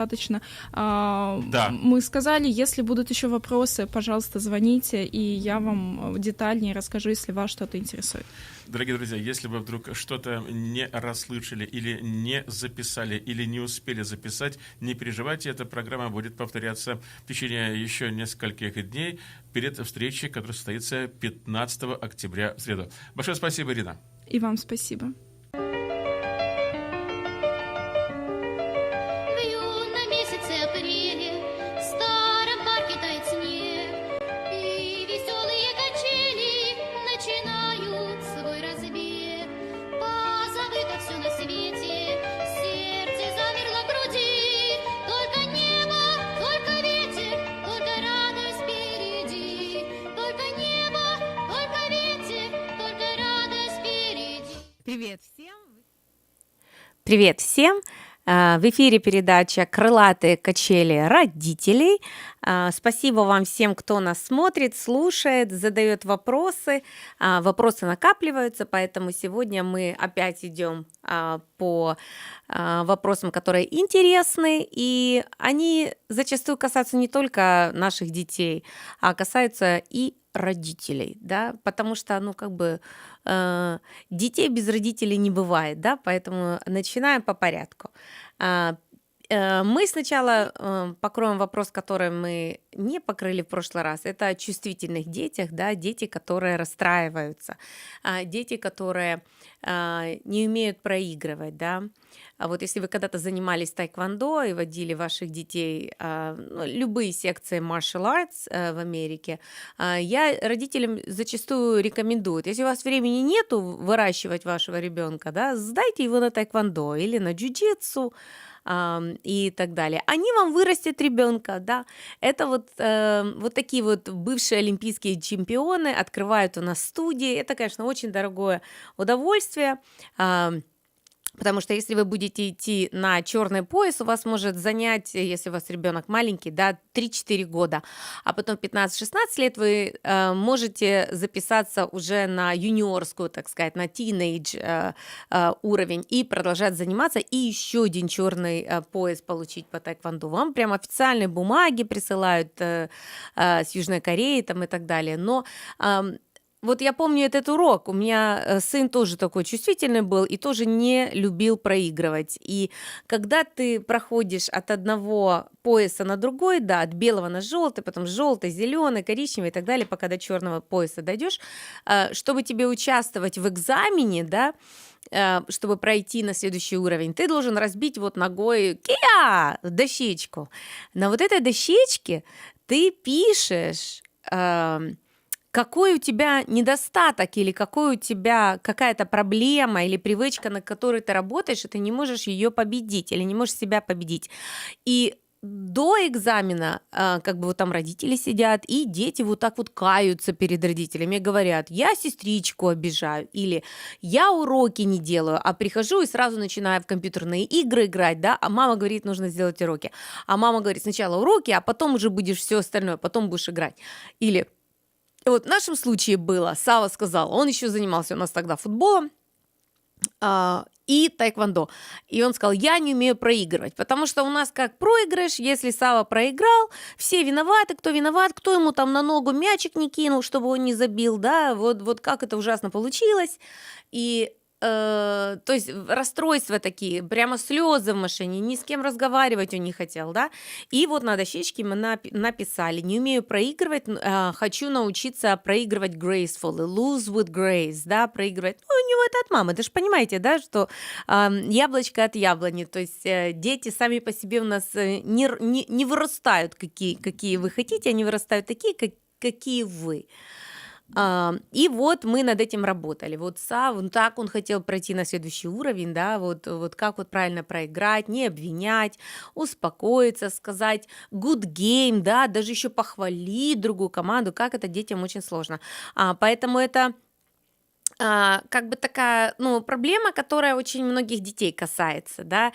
достаточно. Да. Мы сказали, если будут еще вопросы, пожалуйста, звоните, и я вам детальнее расскажу, если вас что-то интересует. Дорогие друзья, если вы вдруг что-то не расслышали или не записали, или не успели записать, не переживайте, эта программа будет повторяться в течение еще нескольких дней перед встречей, которая состоится 15 октября в среду. Большое спасибо, Ирина. И вам спасибо. Привет всем! В эфире передача «Крылатые качели родителей». Спасибо вам всем, кто нас смотрит, слушает, задает вопросы. Вопросы накапливаются, поэтому сегодня мы опять идем по вопросам, которые интересны, и они зачастую касаются не только наших детей, а касаются и родителей, да, потому что, детей без родителей не бывает, да, поэтому начинаем по порядку. Мы сначала покроем вопрос, который мы не покрыли в прошлый раз. Это о чувствительных детях, да, дети, которые расстраиваются, дети, которые не умеют проигрывать, да. А вот если вы когда-то занимались тайквондо и водили ваших детей любые секции martial arts в Америке, я родителям зачастую рекомендую, если у вас времени нету выращивать вашего ребенка, да, сдайте его на тайквондо или на джиу-джитсу, и так далее. Они вам вырастят ребенка, да. Это вот такие вот бывшие олимпийские чемпионы открывают у нас студии. Это, конечно, очень дорогое удовольствие. Потому что если вы будете идти на черный пояс, у вас может занять, если у вас ребенок маленький, да, 3-4 года, а потом 15-16 лет вы можете записаться уже на юниорскую, так сказать, на тинейдж уровень и продолжать заниматься, и еще один черный пояс получить по тайквондо. Вам прям официальные бумаги присылают с Южной Кореи там, и так далее. Но вот я помню этот урок. У меня сын тоже такой чувствительный был и тоже не любил проигрывать. И когда ты проходишь от одного пояса на другой, да, от белого на желтый, потом желтый, зеленый, коричневый и так далее, пока до черного пояса дойдешь, чтобы тебе участвовать в экзамене, да, чтобы пройти на следующий уровень, ты должен разбить вот ногой дощечку. На вот этой дощечке ты пишешь какой у тебя недостаток или какой у тебя какая-то проблема или привычка, на которой ты работаешь, и ты не можешь ее победить или не можешь себя победить. И до экзамена вот там родители сидят, и дети вот так вот каются перед родителями и говорят: я сестричку обижаю, или я уроки не делаю, а прихожу и сразу начинаю в компьютерные игры играть, да, а мама говорит, нужно сделать уроки. А мама говорит, сначала уроки, а потом уже будешь все остальное, потом будешь играть. Или вот в нашем случае было, Сава сказал, он еще занимался у нас тогда футболом и тайквондо. И он сказал, я не умею проигрывать, потому что у нас как проигрыш, если Сава проиграл, все виноваты, кто виноват, кто ему там на ногу мячик не кинул, чтобы он не забил, да, вот как это ужасно получилось. И то есть расстройства такие, прямо слезы в машине, ни с кем разговаривать он не хотел, да. И вот на дощечке мы написали: не умею проигрывать, хочу научиться проигрывать gracefully, lose with grace, да, проигрывать. Ну, у него это от мамы, ты же понимаете, да, что яблочко от яблони, то есть дети сами по себе у нас не вырастают, какие вы хотите, они вырастают такие, какие вы. И вот мы над этим работали. Вот так он хотел пройти на следующий уровень, да, вот как вот правильно проиграть, не обвинять, успокоиться, сказать good game, да, даже еще похвалить другую команду, как это детям очень сложно. Поэтому это такая, проблема, которая очень многих детей касается, да.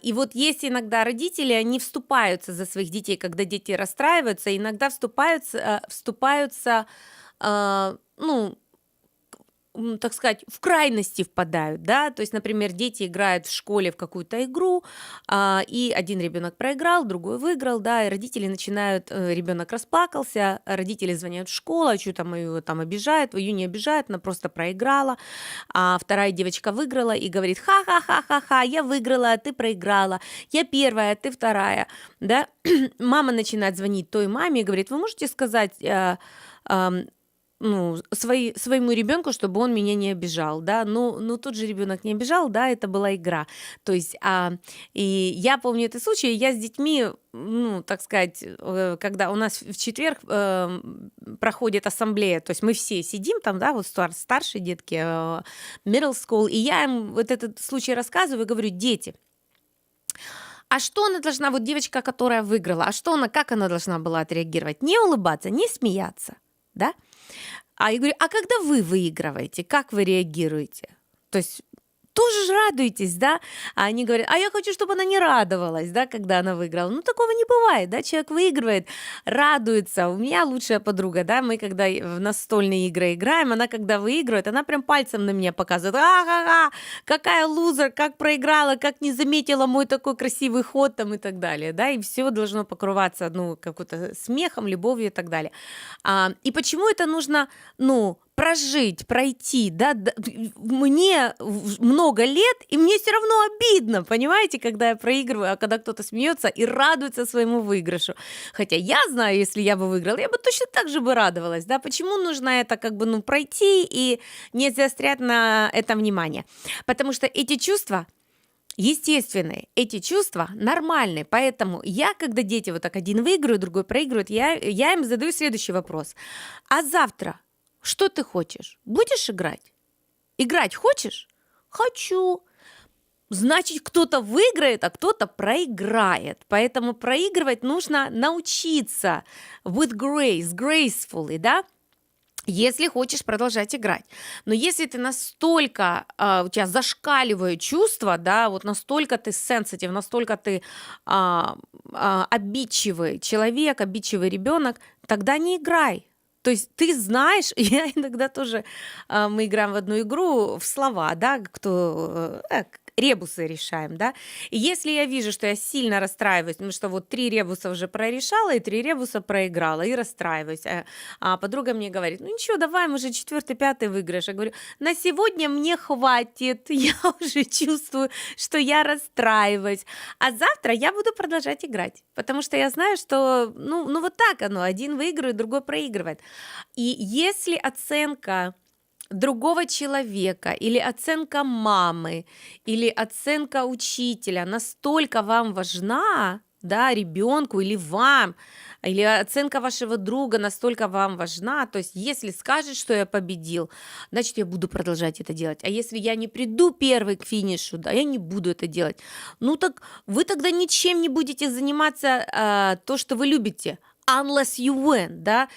И вот есть иногда родители, они вступаются за своих детей, когда дети расстраиваются, иногда вступаются так сказать, в крайности впадают, да, то есть, например, дети играют в школе в какую-то игру, и один ребенок проиграл, другой выиграл, да, и родители начинают, ребенок расплакался, родители звонят в школу, а что там ее там обижают, ее не обижают, она просто проиграла, а вторая девочка выиграла и говорит, ха-ха-ха-ха-ха, я выиграла, а ты проиграла, я первая, а ты вторая, да, мама начинает звонить той маме и говорит, вы можете сказать, ну, своему ребенку, чтобы он меня не обижал, да, ну тот же ребенок не обижал, да, это была игра, то есть, и я помню этот случай, я с детьми, ну, так сказать, когда у нас в четверг проходит ассамблея, то есть мы все сидим там, да, вот старшие детки, middle school, и я им вот этот случай рассказываю и говорю, дети, а что она должна, вот девочка, которая выиграла, как она должна была отреагировать? Не улыбаться, не смеяться, да? А я говорю, а когда вы выигрываете, как вы реагируете? То есть тоже же радуетесь, да? А они говорят, а я хочу, чтобы она не радовалась, да, когда она выиграла. Ну, такого не бывает, да, человек выигрывает, радуется. У меня лучшая подруга, да, мы когда в настольные игры играем, она когда выигрывает, она прям пальцем на меня показывает, ага, какая лузер, как проиграла, как не заметила мой такой красивый ход там и так далее, да, и все должно покрываться, ну, каким-то смехом, любовью и так далее. И почему это нужно, ну, пройти, да, мне много лет, и мне все равно обидно, понимаете, когда я проигрываю, а когда кто-то смеется и радуется своему выигрышу. Хотя я знаю, если я бы выиграла, я бы точно так же бы радовалась, да, почему нужно это как бы, ну, пройти и не заострять на это внимание? Потому что эти чувства естественные, эти чувства нормальные, поэтому я, когда дети вот так один выигрывает, другой проигрывает, я им задаю следующий вопрос. А завтра что ты хочешь? Будешь играть? Играть хочешь? Хочу. Значит, кто-то выиграет, а кто-то проиграет. Поэтому проигрывать нужно научиться with grace, gracefully, да? Если хочешь продолжать играть. Но если ты настолько, у тебя зашкаливают чувства, да, вот настолько ты sensitive, настолько ты обидчивый человек, обидчивый ребенок, тогда не играй. То есть ты знаешь, я иногда тоже, мы играем в одну игру в слова, да, ребусы решаем, да, и если я вижу, что я сильно расстраиваюсь, потому что вот 3 ребуса уже прорешала и 3 ребуса проиграла, и расстраиваюсь, а подруга мне говорит, ну ничего, давай, мы же 4-й, 5-й выиграешь. Я говорю, на сегодня мне хватит, я уже чувствую, что я расстраиваюсь, а завтра я буду продолжать играть, потому что я знаю, что, ну вот так оно, один выигрывает, другой проигрывает. И если оценка другого человека или оценка мамы или оценка учителя настолько вам важна, да, ребенку или вам, или оценка вашего друга настолько вам важна, то есть если скажет, что я победил, значит, я буду продолжать это делать. А если я не приду первый к финишу, да, я не буду это делать. Ну так вы тогда ничем не будете заниматься то, что вы любите. Unless you win, да,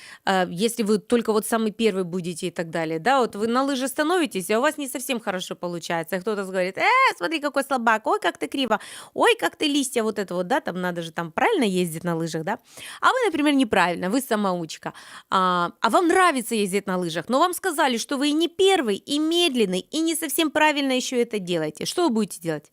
если вы только вот самый первый будете и так далее, да, вот вы на лыжи становитесь, а у вас не совсем хорошо получается, и кто-то говорит, смотри, какой слабак, ой, как ты криво, ой, как ты листья, вот это вот, да, там надо же там правильно ездить на лыжах, да, а вы, например, неправильно, вы самоучка, а вам нравится ездить на лыжах, но вам сказали, что вы и не первый, и медленный, и не совсем правильно еще это делаете, что вы будете делать?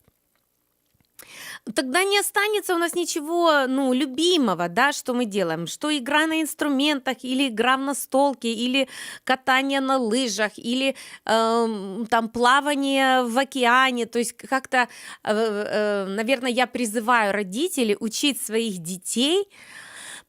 Тогда не останется у нас ничего, ну, любимого, да, что мы делаем, что игра на инструментах, или игра в настолке, или катание на лыжах, или там плавание в океане, то есть как-то, наверное, я призываю родителей учить своих детей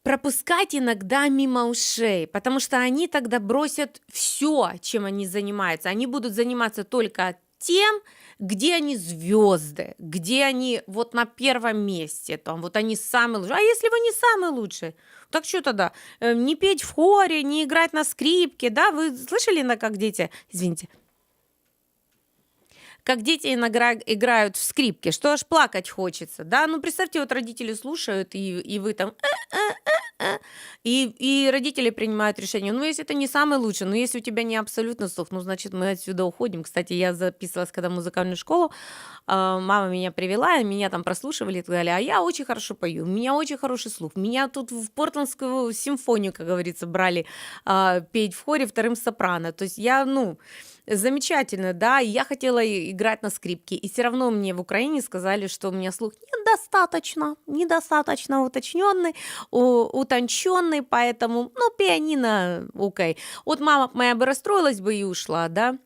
пропускать иногда мимо ушей, потому что они тогда бросят все, чем они занимаются, они будут заниматься только тем, где они звезды, где они вот на первом месте, там вот они самые лучшие. А если вы не самые лучшие, так что тогда? Не петь в хоре, не играть на скрипке, да? Вы слышали, как дети, извините, как дети иногда играют в скрипке, что аж плакать хочется, да? Ну, представьте, вот родители слушают, и вы там... И родители принимают решение. Ну, если это не самый лучший, но если у тебя не абсолютно слух, ну, значит, мы отсюда уходим. Кстати, я записывалась когда в музыкальную школу, мама меня привела, меня там прослушивали и так далее, а я очень хорошо пою, у меня очень хороший слух. Меня тут в Портландскую симфонию, как говорится, брали петь в хоре вторым сопрано. То есть я, ну... Замечательно, да. И я хотела играть на скрипке, и все равно мне в Украине сказали, что у меня слух недостаточно утонченный, поэтому, ну, пианино, окей. Вот мама моя бы расстроилась бы и ушла, да.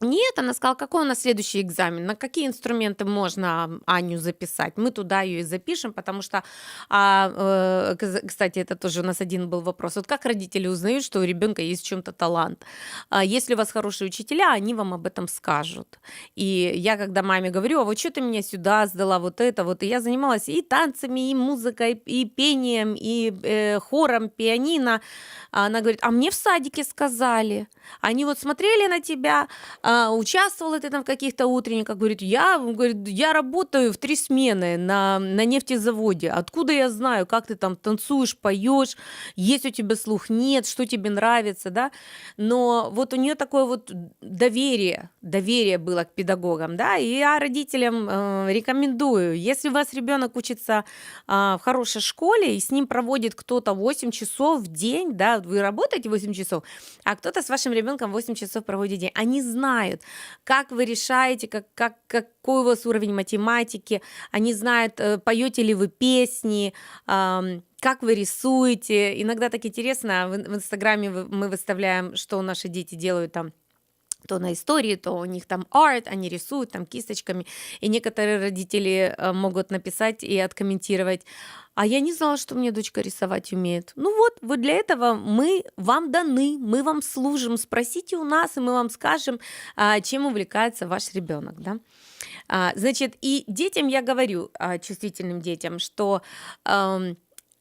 Нет, она сказала, какой у нас следующий экзамен, на какие инструменты можно Аню записать. Мы туда ее и запишем, потому что, кстати, это тоже у нас один был вопрос. Вот как родители узнают, что у ребенка есть в чем-то талант? Если у вас хорошие учителя, они вам об этом скажут. И я, когда маме говорю, а вот что ты меня сюда сдала, вот это, вот, и я занималась и танцами, и музыкой, и пением, и хором, пианино. Она говорит, а мне в садике сказали. Они вот смотрели на тебя, участвовала ты там в каких-то утренниках, говорит, я работаю в 3 смены на нефтезаводе, откуда я знаю, как ты там танцуешь, поешь, есть у тебя слух, нет, что тебе нравится, да, но вот у нее такое вот доверие было к педагогам, да, и я родителям рекомендую, если у вас ребенок учится в хорошей школе, и с ним проводит кто-то 8 часов в день, да, вы работаете 8 часов, а кто-то с вашим ребенком 8 часов проводит в день, они знают, как вы решаете, какой у вас уровень математики, они знают, поете ли вы песни, как вы рисуете. Иногда так интересно, в Инстаграме мы выставляем, что наши дети делают там, то на истории, то у них там арт, они рисуют там кисточками, и некоторые родители могут написать и откомментировать, а я не знала, что мне дочка рисовать умеет. Ну вот для этого мы вам даны, мы вам служим, спросите у нас, и мы вам скажем, чем увлекается ваш ребенок, да. Значит, и детям я говорю, чувствительным детям, что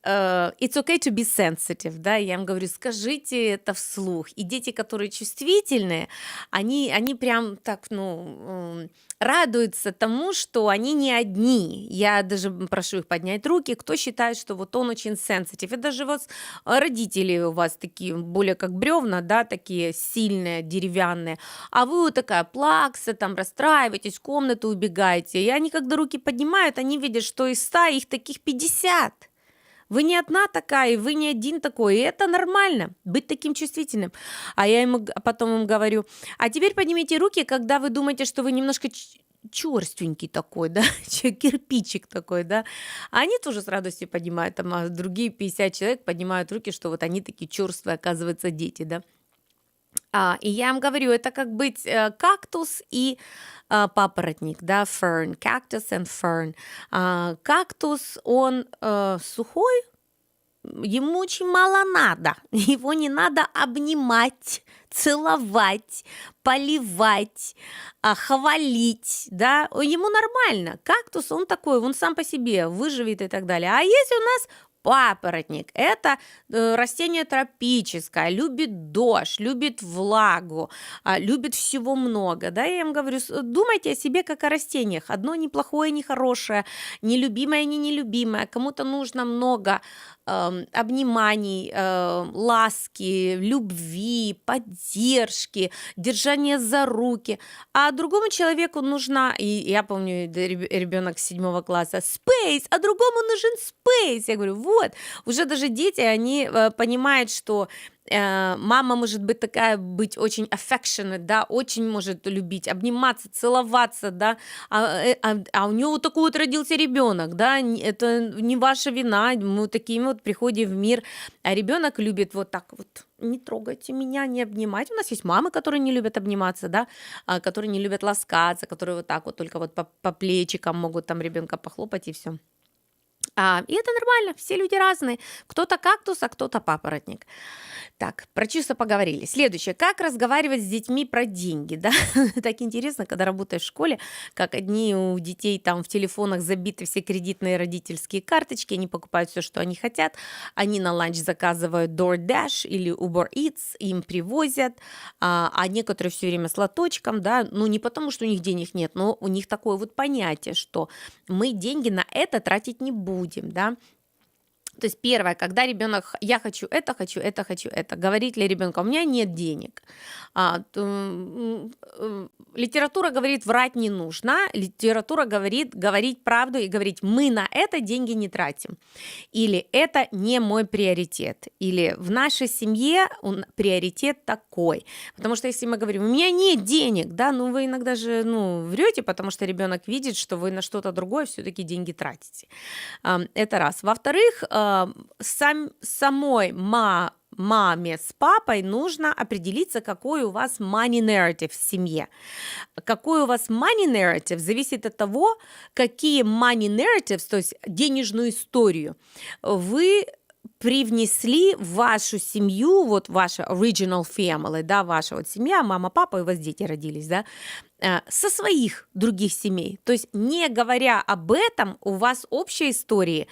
it's okay to be sensitive, да, я им говорю, скажите это вслух. И дети, которые чувствительные, они прям так, радуются тому, что они не одни. Я даже прошу их поднять руки, кто считает, что вот он очень sensitive. И даже вот родители у вас такие, более как бревна, да, такие сильные, деревянные, а вы вот такая плакса, там расстраиваетесь, в комнату убегаете. И они, когда руки поднимают, они видят, что из 100 их таких 50. Вы не одна такая, вы не один такой, и это нормально, быть таким чувствительным. А я потом им говорю, а теперь поднимите руки, когда вы думаете, что вы немножко черственький такой, да, кирпичик такой, да. А они тоже с радостью поднимают, а другие 50 человек поднимают руки, что вот они такие черствые, оказывается, дети, да. И я им говорю, это как быть кактус и папоротник, да, fern, cactus and fern. Кактус, он сухой, ему очень мало надо, его не надо обнимать, целовать, поливать, хвалить, да, ему нормально. Кактус, он такой, он сам по себе выживет и так далее. А если у нас папоротник – это растение тропическое, любит дождь, любит влагу, любит всего много. Да? Я им говорю, думайте о себе как о растениях. Одно не плохое, не хорошее, не любимое, не нелюбимое. Кому-то нужно много обниманий, ласки, любви, поддержки, держания за руки. А другому человеку нужна, и я помню, ребенок 7 класса, space, а другому нужен space. Я говорю, вот, уже даже дети, они понимают, что мама может быть очень affectionate, да, очень может любить, обниматься, целоваться, да, а у нее вот такой вот родился ребенок, да, это не ваша вина, мы такими вот приходим в мир, а ребенок любит вот так вот, не трогайте меня, не обнимайте. У нас есть мамы, которые не любят обниматься, да, которые не любят ласкаться, которые вот так вот только вот по плечикам могут там ребенка похлопать и все. И это нормально, все люди разные. Кто-то кактус, а кто-то папоротник. Так, про чувства поговорили. Следующее. Как разговаривать с детьми про деньги, да? Так интересно, когда работаешь в школе, как одни у детей там в телефонах забиты все кредитные родительские карточки, они покупают все, что они хотят, они на ланч заказывают DoorDash или Uber Eats, им привозят, а некоторые все время с лоточком, да, ну не потому, что у них денег нет, но у них такое вот понятие, что мы деньги на это тратить не будем, да. То есть первое, когда ребенок, я хочу это, хочу это, хочу это, говорить ли ребенку, у меня нет денег. Литература говорит, врать не нужно, литература говорит, говорить правду и говорить, мы на это деньги не тратим, или это не мой приоритет, или в нашей семье приоритет такой. Потому что если мы говорим, у меня нет денег, да, ну вы иногда же, врете, потому что ребенок видит, что вы на что-то другое все-таки деньги тратите. Это раз. Во-вторых, самой маме с папой нужно определиться, какой у вас money narrative в семье. Какой у вас money narrative зависит от того, какие money narratives, то есть денежную историю, вы привнесли в вашу семью, вот ваша original family, да, ваша вот семья, мама, папа, и у вас дети родились, да, со своих других семей. То есть не говоря об этом, у вас общей истории,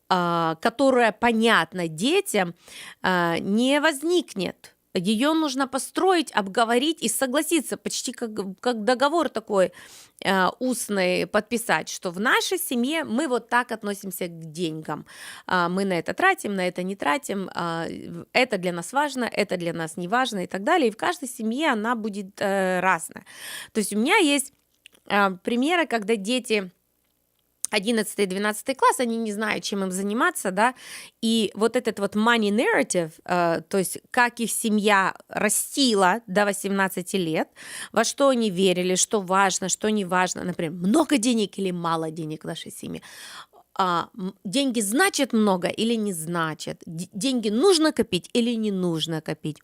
которая понятна детям, не возникнет. Ее нужно построить, обговорить и согласиться, почти как договор такой устный подписать, что в нашей семье мы вот так относимся к деньгам. Мы на это тратим, на это не тратим, это для нас важно, это для нас не важно и так далее. И в каждой семье она будет разная. То есть у меня есть примеры, когда дети 11-12 класс, они не знают, чем им заниматься, да, и вот этот вот money narrative, то есть как их семья растила до 18 лет, во что они верили, что важно, что не важно, например, много денег или мало денег в нашей семье, деньги значат много или не значат, деньги нужно копить или не нужно копить.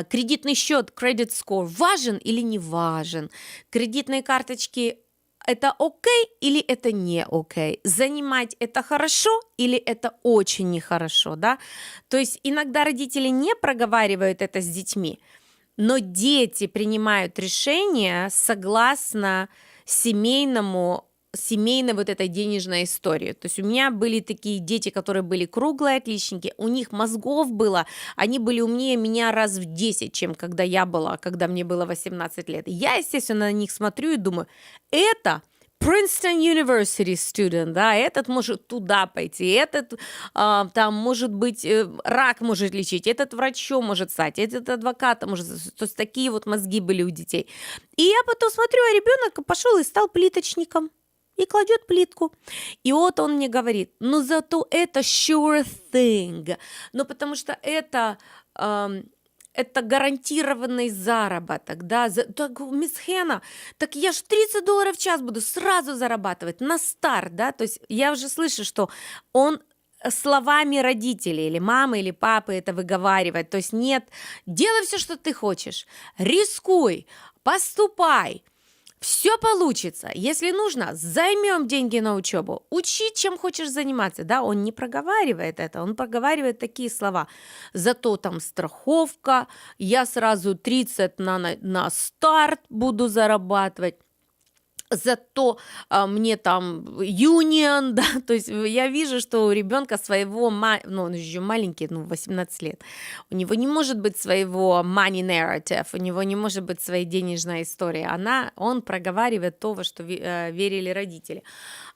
Кредитный счет, credit score важен или не важен, кредитные карточки это окей или это не окей? Занимать это хорошо или это очень нехорошо, да? То есть иногда родители не проговаривают это с детьми, но дети принимают решения согласно семейной вот этой денежной истории. То есть у меня были такие дети, которые были круглые отличники, у них мозгов было, они были умнее меня раз в 10, чем когда мне было 18 лет. Я, естественно, на них смотрю и думаю, это Princeton University student, да, этот может туда пойти, этот там может быть рак может лечить, этот врачом может стать, этот адвокатом может стать. То есть такие вот мозги были у детей. И я потом смотрю, а ребенок пошел и стал плиточником. И кладет плитку. И вот он мне говорит, зато это sure thing. Потому что это гарантированный заработок, да. Так, мисс Хена, так я ж $30 в час буду сразу зарабатывать на старт, да. То есть я уже слышу, что он словами родителей, или мамы, или папы это выговаривает. То есть нет, делай все, что ты хочешь, рискуй, поступай. Все получится. Если нужно, займем деньги на учебу. Учи, чем хочешь заниматься. Да, он не проговаривает это, он проговаривает такие слова. Зато там страховка, я сразу 30 на старт буду зарабатывать. Зато мне там union, да, то есть я вижу, что у ребенка своего, он еще маленький, 18 лет, у него не может быть своего money narrative, у него не может быть своей денежной истории, он проговаривает то, во что верили родители.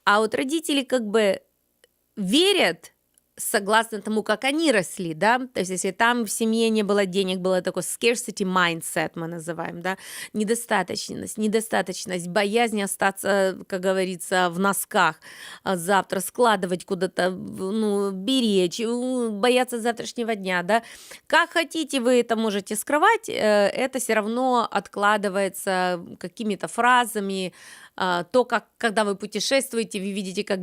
А вот родители как бы верят согласно тому, как они росли, да, то есть если там в семье не было денег, было такое scarcity mindset, мы называем, да, недостаточность, боязнь остаться, как говорится, в носках завтра, складывать куда-то, беречь, бояться завтрашнего дня, да, как хотите вы это можете скрывать, это все равно откладывается какими-то фразами, то, как, когда вы путешествуете, вы видите, как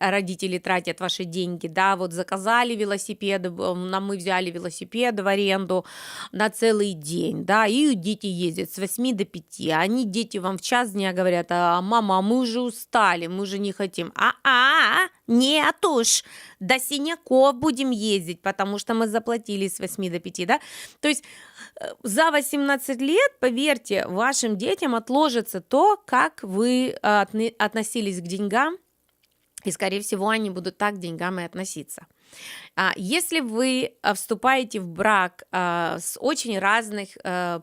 родители тратят ваши деньги, да, вот заказали велосипеды, мы взяли велосипеды в аренду на целый день, да, и дети ездят с 8 до 5, они, дети, вам в час дня говорят, мама, мы уже устали, мы уже не хотим, нет уж, до синяков будем ездить, потому что мы заплатили с 8 до 5, да, то есть за 18 лет, поверьте, вашим детям отложится то, как вы относились к деньгам, и, скорее всего, они будут так к деньгам и относиться. Если вы вступаете в брак с очень разных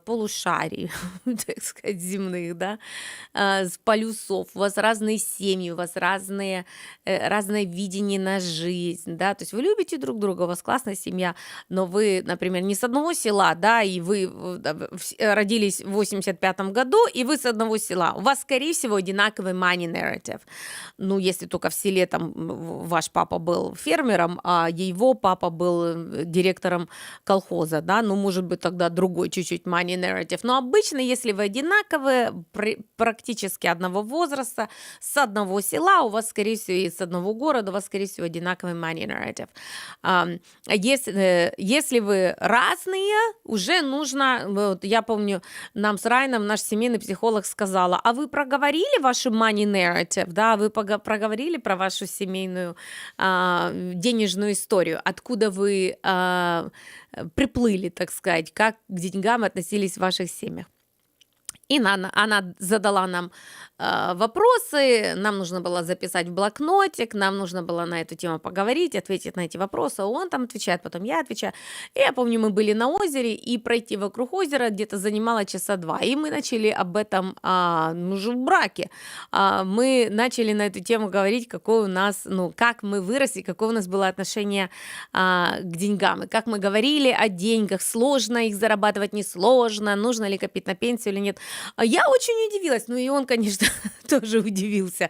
полушарий, так сказать, земных, да, с полюсов, у вас разные семьи, у вас разное видение на жизнь, да, то есть вы любите друг друга, у вас классная семья, но вы, например, не с одного села, да, и вы родились в 85-м году, и вы с одного села, у вас, скорее всего, одинаковый money narrative. Ну, если только в селе там ваш папа был фермером, а его папа был директором колхоза, да, ну, может быть, тогда другой чуть-чуть money narrative. Но обычно, если вы одинаковые, практически одного возраста, с одного села, у вас, скорее всего, и с одного города, у вас, скорее всего, одинаковый money narrative. Если вы разные, уже нужно, вот я помню, нам с Райаном наш семейный психолог сказала, а вы проговорили ваши money narrative, да, вы проговорили про вашу семейную денежную историю, откуда вы приплыли, так сказать, как к деньгам относились в ваших семьях. И она задала нам вопросы, нам нужно было записать в блокнотик, нам нужно было на эту тему поговорить, ответить на эти вопросы. Он там отвечает, потом я отвечаю. И я помню, мы были на озере, и пройти вокруг озера где-то занимало часа 2. И мы начали об этом, уже в браке, мы начали на эту тему говорить, какое у нас, ну, как мы выросли, какое у нас было отношение к деньгам. И как мы говорили о деньгах, сложно их зарабатывать, несложно, нужно ли копить на пенсию или нет. Я очень удивилась, ну и он, конечно, тоже удивился.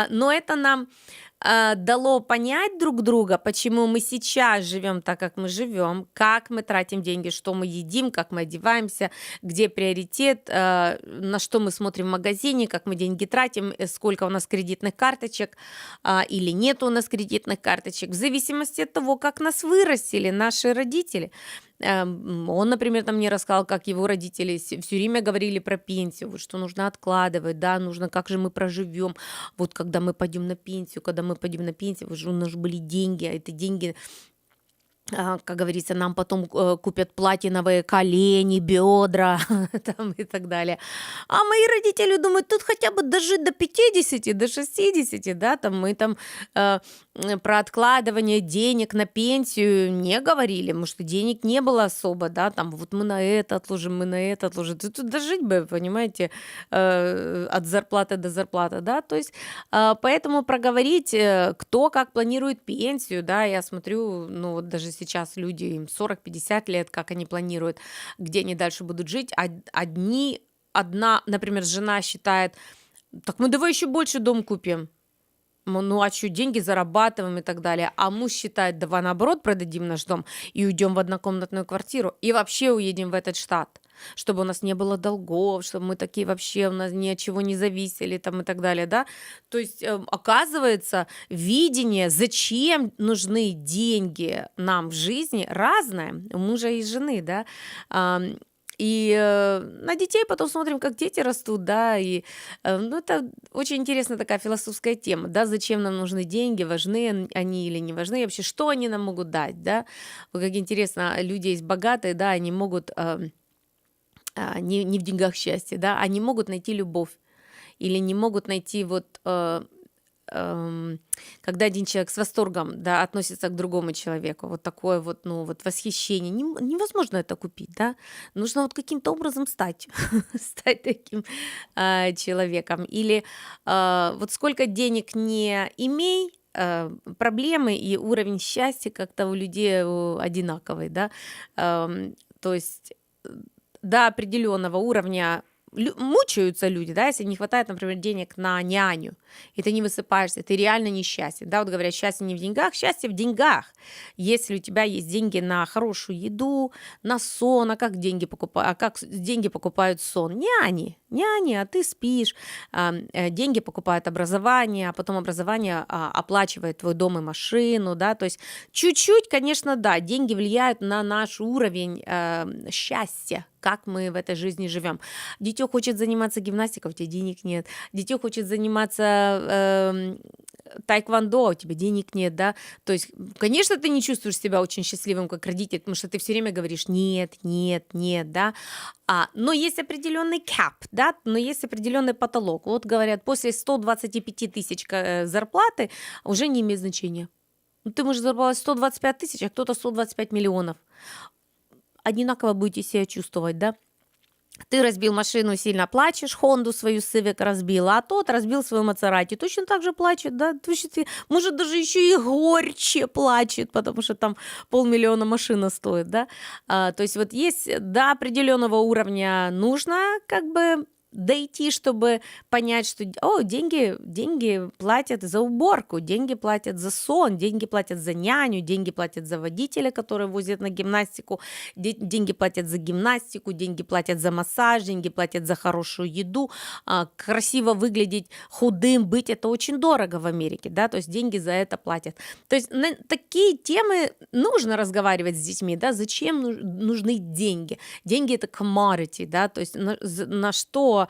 Но это нам дало понять друг друга, почему мы сейчас живем так, как мы живем, как мы тратим деньги, что мы едим, как мы одеваемся, где приоритет, на что мы смотрим в магазине, как мы деньги тратим, сколько у нас кредитных карточек или нет у нас кредитных карточек, в зависимости от того, как нас вырастили наши родители. Он, например, там мне рассказал, как его родители все время говорили про пенсию, вот, что нужно откладывать, да, нужно, как же мы проживем, вот когда мы пойдем на пенсию, вот же у нас же были деньги, а это деньги, как говорится, нам потом купят платиновые колени, бедра там, и так далее. А мои родители думают, тут хотя бы дожить до 50, до 60, да, там мы там про откладывание денег на пенсию не говорили, потому что денег не было особо, да, там вот мы на это отложим, тут дожить бы, понимаете, от зарплаты до зарплаты, да, то есть поэтому проговорить, кто как планирует пенсию, да, я смотрю, ну вот даже сейчас люди, им 40-50 лет, как они планируют, где они дальше будут жить, одна, например, жена считает, так мы давай еще больше дом купим, ну а что, деньги зарабатываем и так далее. А муж считает, давай наоборот продадим наш дом и уйдем в однокомнатную квартиру и вообще уедем в этот штат, чтобы у нас не было долгов, чтобы мы такие вообще, у нас ни от чего не зависели там и так далее, да. То есть, оказывается, видение, зачем нужны деньги нам в жизни, разное у мужа и жены, да. И на детей потом смотрим, как дети растут, да, и ну, это очень интересная такая философская тема, да, зачем нам нужны деньги, важны они или не важны, и вообще, что они нам могут дать, да, вот как интересно, люди есть богатые, да, они могут, не в деньгах счастье, да, они могут найти любовь, или не могут найти вот когда один человек с восторгом, да, относится к другому человеку, вот такое вот, ну, вот восхищение, невозможно это купить, да, нужно вот каким-то образом стать таким человеком, или вот сколько денег не имей, проблемы и уровень счастья как-то у людей одинаковый, да, то есть до определенного уровня мучаются люди, да, если не хватает, например, денег на няню, и ты не высыпаешься, ты реально несчастен, да, вот говорят, счастье не в деньгах, счастье в деньгах, если у тебя есть деньги на хорошую еду, на сон, а как деньги покупают сон? Няни, а ты спишь, деньги покупают образование, а потом образование оплачивает твой дом и машину, да, то есть чуть-чуть, конечно, да, деньги влияют на наш уровень счастья, как мы в этой жизни живем. Дитё хочет заниматься гимнастикой, у тебя денег нет. Дитё хочет заниматься тайквондо, у тебя денег нет, да. То есть, конечно, ты не чувствуешь себя очень счастливым как родитель, потому что ты все время говоришь нет, да. Но есть определенный cap, да, но есть определенный потолок. Вот говорят, после 125 тысяч зарплаты уже не имеет значения. Ну, ты можешь зарабатывать 125 тысяч, а кто-то 125 миллионов. Одинаково будете себя чувствовать, да? Ты разбил машину, сильно плачешь, Хонду свою Civic разбил, а тот разбил свою Мацерати. Точно так же плачет, да? Может, даже еще и горче плачет, потому что там 500 000 машина стоит, да? То есть вот есть до определенного уровня нужно как бы дойти, чтобы понять, что деньги платят за уборку, деньги платят за сон, деньги платят за няню, деньги платят за водителя, который возит на гимнастику, деньги платят за гимнастику, деньги платят за массаж, деньги платят за хорошую еду, красиво выглядеть, худым быть, это очень дорого в Америке, да, то есть деньги за это платят. То есть на такие темы нужно разговаривать с детьми, да, зачем нужны деньги? Деньги — это commodity, да, то есть на что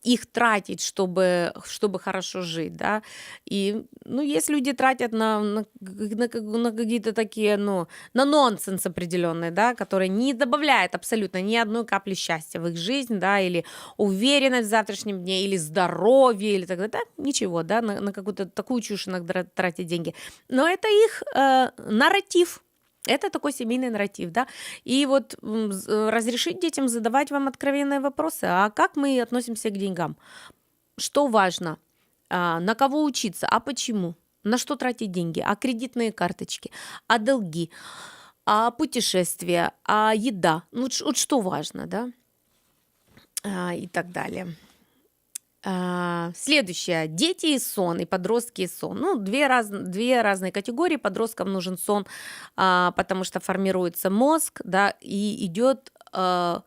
их тратить, чтобы хорошо жить, да. И, есть люди тратят на какие-то такие, на нонсенс определенный, да, который не добавляет абсолютно ни одной капли счастья в их жизнь, да, или уверенность в завтрашнем дне, или здоровье, или так далее, да, ничего, да, на какую-то такую чушь иногда тратить деньги. Но это их нарратив. Это такой семейный нарратив, да. И вот разрешить детям задавать вам откровенные вопросы. А как мы относимся к деньгам? Что важно? На кого учиться? А почему? На что тратить деньги? А кредитные карточки? А долги? А путешествия? А еда? Вот что важно, да? И так далее. Следующее. Дети и сон, и подростки и сон. Две разные категории. Подросткам нужен сон, потому что формируется мозг, да, и идет, так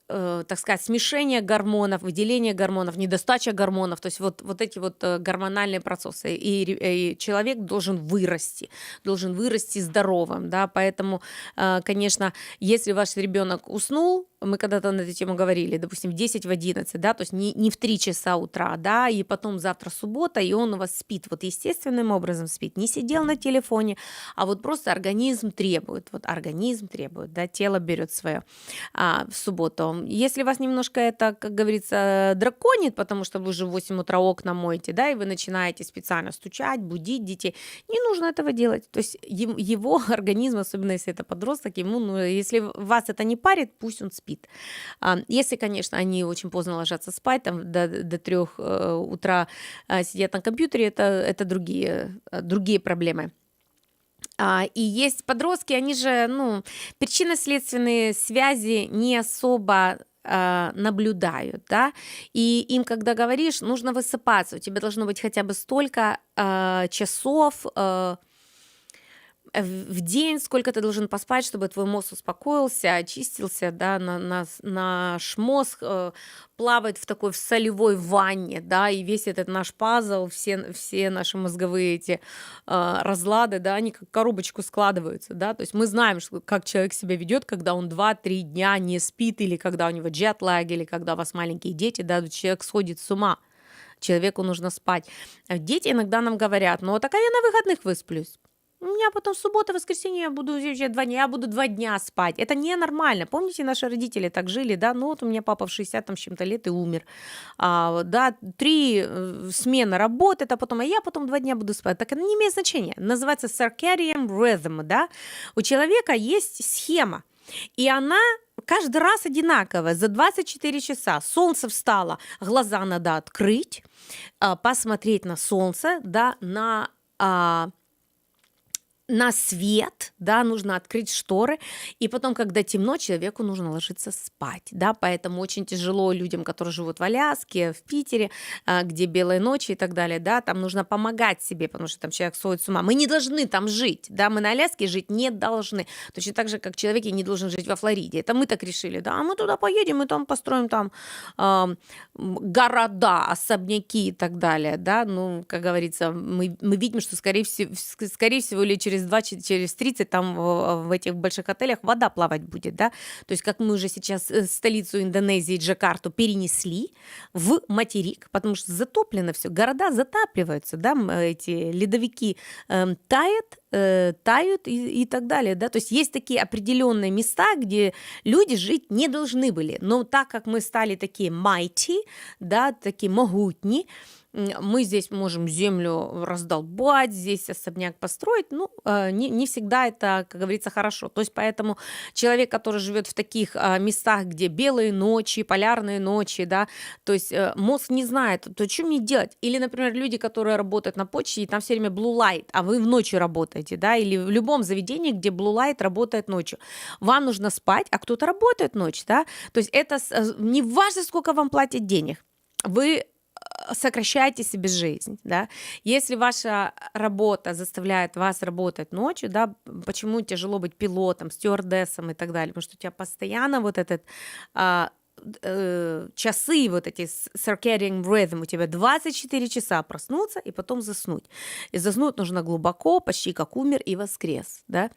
сказать, смешение гормонов, выделение гормонов, недостача гормонов, то есть вот эти вот гормональные процессы. И человек должен вырасти здоровым, да, поэтому, конечно, если ваш ребенок уснул, мы когда-то на эту тему говорили, допустим, в 10, в 11, да, то есть не в 3 часа утра, да, и потом завтра суббота, и он у вас спит, вот естественным образом спит, не сидел на телефоне, а вот просто организм требует, да, тело берет свое в субботу. Если вас немножко это, как говорится, драконит, потому что вы уже в 8 утра окна моете, да, и вы начинаете специально стучать, будить детей, не нужно этого делать, то есть его организм, особенно если это подросток, если вас это не парит, пусть он спит. Если, конечно, они очень поздно ложатся спать, там до 3 утра сидят на компьютере, это другие проблемы. И есть подростки, они же, причинно-следственные связи не особо наблюдают, да, и им, когда говоришь, нужно высыпаться, у тебя должно быть хотя бы столько часов в день, сколько ты должен поспать, чтобы твой мозг успокоился, очистился, да, наш мозг плавает в солевой ванне, да, и весь этот наш пазл, все наши мозговые эти разлады, да, они как коробочку складываются, да, то есть мы знаем, как человек себя ведет, когда он 2-3 дня не спит, или когда у него джетлаг, или когда у вас маленькие дети, да, человек сходит с ума, человеку нужно спать. Дети иногда нам говорят, так а я на выходных высплюсь. У меня потом суббота, воскресенье, я буду 2 дня спать. Это ненормально. Помните, наши родители так жили, да? У меня папа в 60 там, с чем-то лет и умер. Да, 3 смены работает, а я потом 2 дня буду спать. Так это не имеет значения. Называется circadian rhythm, да? У человека есть схема, и она каждый раз одинаковая. За 24 часа солнце встало, глаза надо открыть, посмотреть на солнце, да, на свет, да, нужно открыть шторы, и потом, когда темно, человеку нужно ложиться спать, да, поэтому очень тяжело людям, которые живут в Аляске, в Питере, где белые ночи и так далее, да, там нужно помогать себе, потому что там человек сходит с ума. Мы не должны там жить, да, мы на Аляске жить не должны, точно так же, как человек не должен жить во Флориде, это мы так решили, да, а мы туда поедем и там построим там города, особняки и так далее, да, как говорится, мы видим, что, скорее всего, или через 30 там в этих больших отелях вода плавать будет, да, то есть как мы уже сейчас столицу Индонезии, Джакарту, перенесли в материк, потому что затоплено все, города затапливаются, да, эти ледовики тают и так далее, да, то есть есть такие определенные места, где люди жить не должны были, но так как мы стали такие mighty, да, такие могутни, мы здесь можем землю раздолбать, здесь особняк построить. Ну, не всегда это, как говорится, хорошо. То есть поэтому человек, который живет в таких местах, где белые ночи, полярные ночи, да, то есть мозг не знает, то что мне делать? Или, например, люди, которые работают на почте, и там все время blue light, а вы в ночи работаете, да, или в любом заведении, где blue light работает ночью. Вам нужно спать, а кто-то работает ночь, да. То есть это не важно, сколько вам платят денег. Вы сокращаете себе жизнь, да. Если ваша работа заставляет вас работать ночью, да, почему тяжело быть пилотом, стюардессом и так далее, потому что у тебя постоянно вот этот часы, вот эти circadian rhythm, у тебя 24 часа проснуться и потом заснуть. И заснуть нужно глубоко, почти как умер и воскрес, да,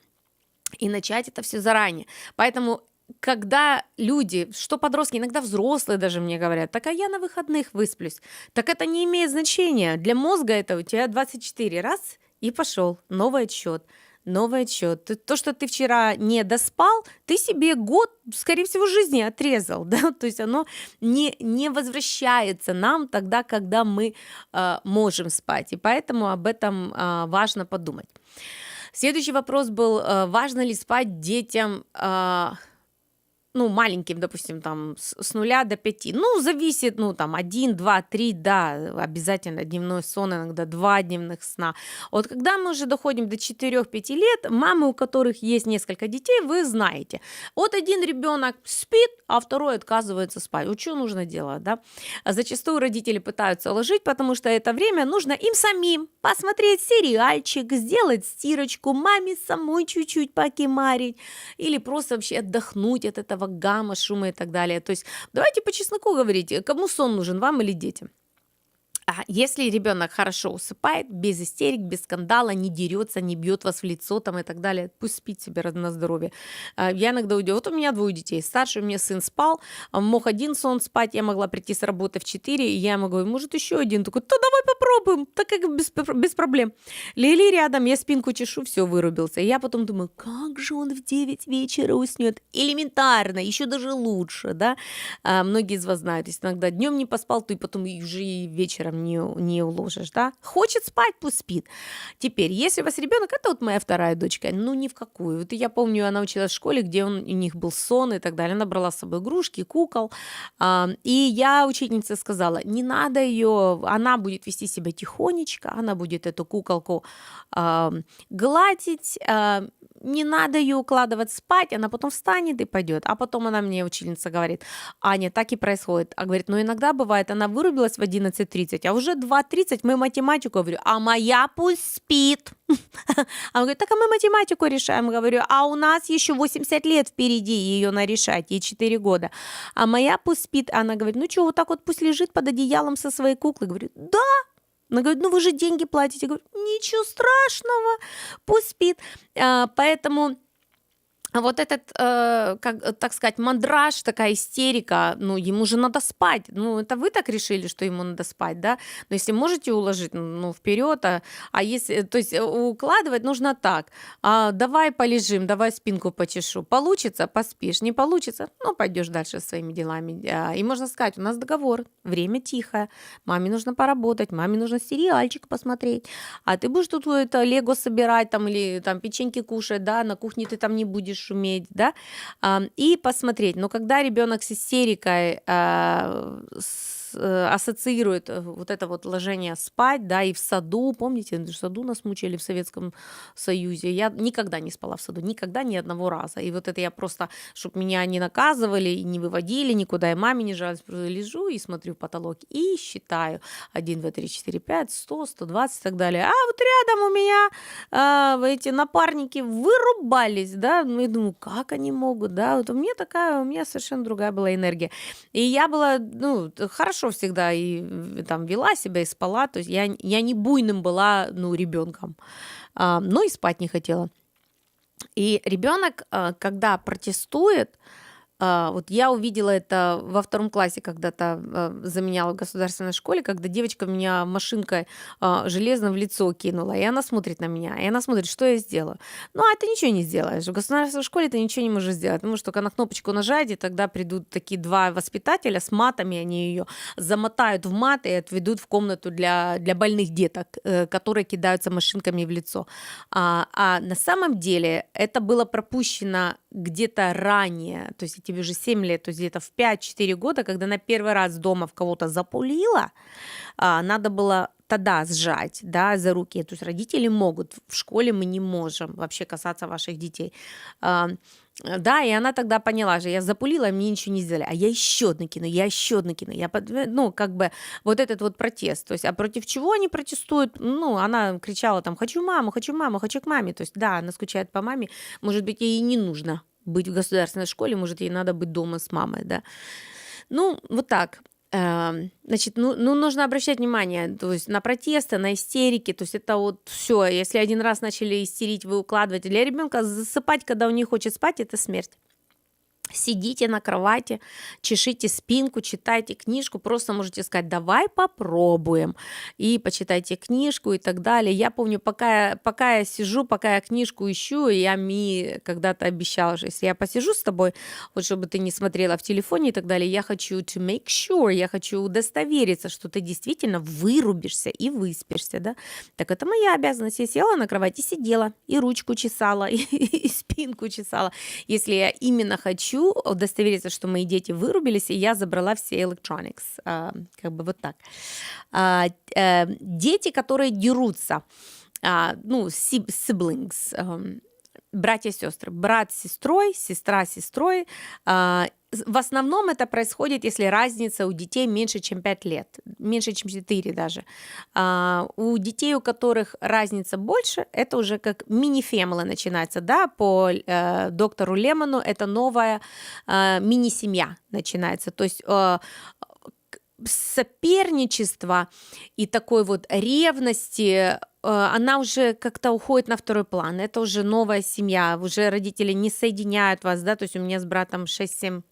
и начать это все заранее. Поэтому когда люди, что подростки, иногда взрослые даже мне говорят, так а я на выходных высплюсь. Так это не имеет значения. Для мозга это у тебя 24 раз и пошел новый отсчет. Новый отсчет. То, что ты вчера не доспал, ты себе год, скорее всего, жизни отрезал. Да? То есть оно не возвращается нам тогда, когда мы можем спать. И поэтому об этом важно подумать. Следующий вопрос был, важно ли спать детям, ну, маленьким, допустим, там, с 0 до 5. Ну, зависит, ну, там, 1, 2, 3, да, обязательно дневной сон, иногда 2 дневных сна. Вот когда мы уже доходим до 4-5 лет, мамы, у которых есть несколько детей, вы знаете. Вот один ребенок спит, а второй отказывается спать. Вот что нужно делать, да? Зачастую родители пытаются уложить, потому что это время нужно им самим посмотреть сериальчик, сделать стирочку, маме самой чуть-чуть покемарить или просто вообще отдохнуть от этого гамма, шума и так далее. То есть давайте по чесноку говорить, кому сон нужен, вам или детям? Если ребенок хорошо усыпает, без истерик, без скандала, не дерется, не бьет вас в лицо там, и так далее, пусть спит себе на здоровье. Я иногда удивляюсь. Вот у меня 2 детей. Старший у меня сын спал, мог один сон спать, я могла прийти с работы в 4, и я ему говорю, может, еще один? Такой, да давай попробуем, так как без проблем. Лили рядом, я спинку чешу, все, вырубился. И я потом думаю, как же он в 9 вечера уснет? Элементарно, еще даже лучше, да? Многие из вас знают, если иногда днем не поспал, то и потом уже и вечером не уложишь, да? Хочет спать, пусть спит. Теперь, если у вас ребенок, это вот моя вторая дочка, ну ни в какую. Вот я помню, она училась в школе, где у них был сон и так далее. Она брала с собой игрушки, кукол. И я учительнице сказала, не надо ее, она будет вести себя тихонечко, она будет эту куколку гладить, не надо ее укладывать спать, она потом встанет и пойдет. А потом она мне, учительница, говорит, Аня, так и происходит. А говорит, ну иногда бывает, она вырубилась в 11:30, а уже 2:30 мы математику, говорю, а моя пусть спит. Она говорит, так а мы математику решаем. Говорю, а у нас еще 80 лет впереди ее нарешать, ей 4 года. А моя пусть спит. Она говорит, ну что, вот так вот пусть лежит под одеялом со своей куклой. Говорю, да. Она говорит, ну вы же деньги платите. Я говорю, ничего страшного, пусть спит. Поэтому вот этот, как, так сказать, мандраж, такая истерика, ну, ему же надо спать. Ну, это вы так решили, что ему надо спать, да? Но если можете уложить, ну, вперед, а если, то есть укладывать нужно так. Давай полежим, давай спинку почешу. Получится, поспишь. Не получится, ну, пойдешь дальше своими делами. И можно сказать, у нас договор, время тихое, маме нужно поработать, маме нужно сериальчик посмотреть, а ты будешь тут это лего собирать там или там печеньки кушать, да, на кухне ты там не будешь шуметь, да, и посмотреть. Но когда ребенок с истерикой ассоциирует вот это вот ложение спать, да, и в саду, помните, в саду нас мучили в Советском Союзе, я никогда не спала в саду, никогда, ни одного раза, и вот это я просто, чтобы меня не наказывали, и не выводили никуда, и маме не жаль, лежу и смотрю в потолок, и считаю 1, 2, 3, 4, 5, 100, 120 и так далее, а вот рядом у меня эти напарники вырубались, да, ну, я думаю, как они могут, да, вот у меня совершенно другая была энергия, и я была, ну, хорошо всегда и там вела себя и спала, то есть я не буйным была, ну, ребенком, но и спать не хотела. И ребенок, когда протестует, Вот я увидела это во 2 классе когда-то, заменяла в государственной школе, когда девочка меня машинкой железно в лицо кинула, и она смотрит на меня, и она смотрит, что я сделаю. Ну, а ты ничего не сделаешь. В государственной школе ты ничего не можешь сделать. Ты можешь только на кнопочку нажать, и тогда придут такие 2 воспитателя с матами, они ее замотают в мат и отведут в комнату для больных деток, которые кидаются машинками в лицо. А на самом деле это было пропущено где-то ранее, то есть тебе уже 7 лет, то есть где-то в 5-4 года, когда на первый раз дома в кого-то запулила, надо было тогда сжать, да, за руки. То есть родители могут, в школе мы не можем вообще касаться ваших детей. Да, и она тогда поняла же, я запулила, мне ничего не сделали, а я еще накину, я еще накину. Ну, как бы вот этот вот протест. То есть, а против чего они протестуют? Ну, она кричала там, хочу маму, хочу маму, хочу к маме. То есть, да, она скучает по маме. Может быть, ей не нужно быть в государственной школе, может, ей надо быть дома с мамой, да. Ну, вот так. Значит, ну, нужно обращать внимание, то есть на протесты, на истерики, то есть это вот все. Если один раз начали истерить, вы укладываете. Для ребенка засыпать, когда он не хочет спать, это смерть. Сидите на кровати, чешите спинку, читайте книжку, просто можете сказать, давай попробуем, и почитайте книжку и так далее. Я помню, пока я сижу, пока я книжку ищу, я Ми когда-то обещала, что если я посижу с тобой, вот чтобы ты не смотрела в телефоне и так далее, я хочу to make sure, я хочу удостовериться, что ты действительно вырубишься и выспишься, да. Так это моя обязанность. Я села на кровати, сидела, и ручку чесала, и спинку чесала. Если я именно хочу удостовериться, что мои дети вырубились, и я забрала все electronics. Как бы вот так. Дети, которые дерутся, ну, siblings, братья и сестры, брат с сестрой, сестра с сестрой, в основном это происходит, если разница у детей меньше, чем 5 лет, меньше, чем 4 даже. У детей, у которых разница больше, это уже как мини-фэмили начинается, да, по доктору Лемону это новая мини-семья начинается, то есть соперничество и такой вот ревности, она уже как-то уходит на второй план. Это уже новая семья, уже родители не соединяют вас, да, то есть у меня с братом 6-7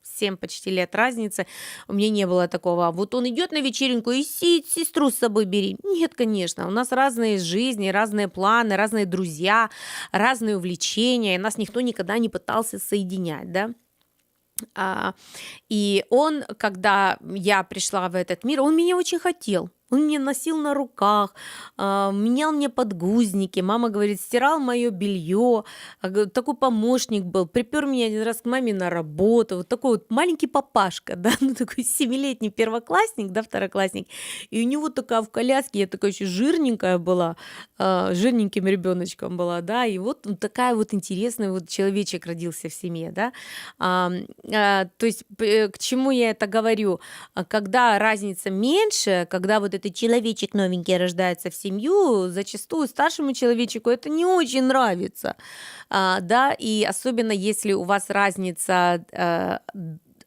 почти лет разницы, у меня не было такого, вот он идет на вечеринку и сестру с собой бери. Нет, конечно, у нас разные жизни, разные планы, разные друзья, разные увлечения, и нас никто никогда не пытался соединять, да. И он, когда я пришла в этот мир, он меня очень хотел. Он меня носил на руках, менял мне подгузники. Мама говорит, стирал мое белье. Такой помощник был. Припер меня один раз к маме на работу. Вот такой вот маленький папашка, да, ну такой 7-летний первоклассник, да, второклассник. И у него такая в коляске, я такая еще жирненькая была, жирненьким ребеночком была, да. И вот такая вот интересный вот человечек родился в семье, да. То есть к чему я это говорю? Когда разница меньше, когда вот этот человечек новенький рождается в семью, зачастую старшему человечеку это не очень нравится, да, и особенно если у вас разница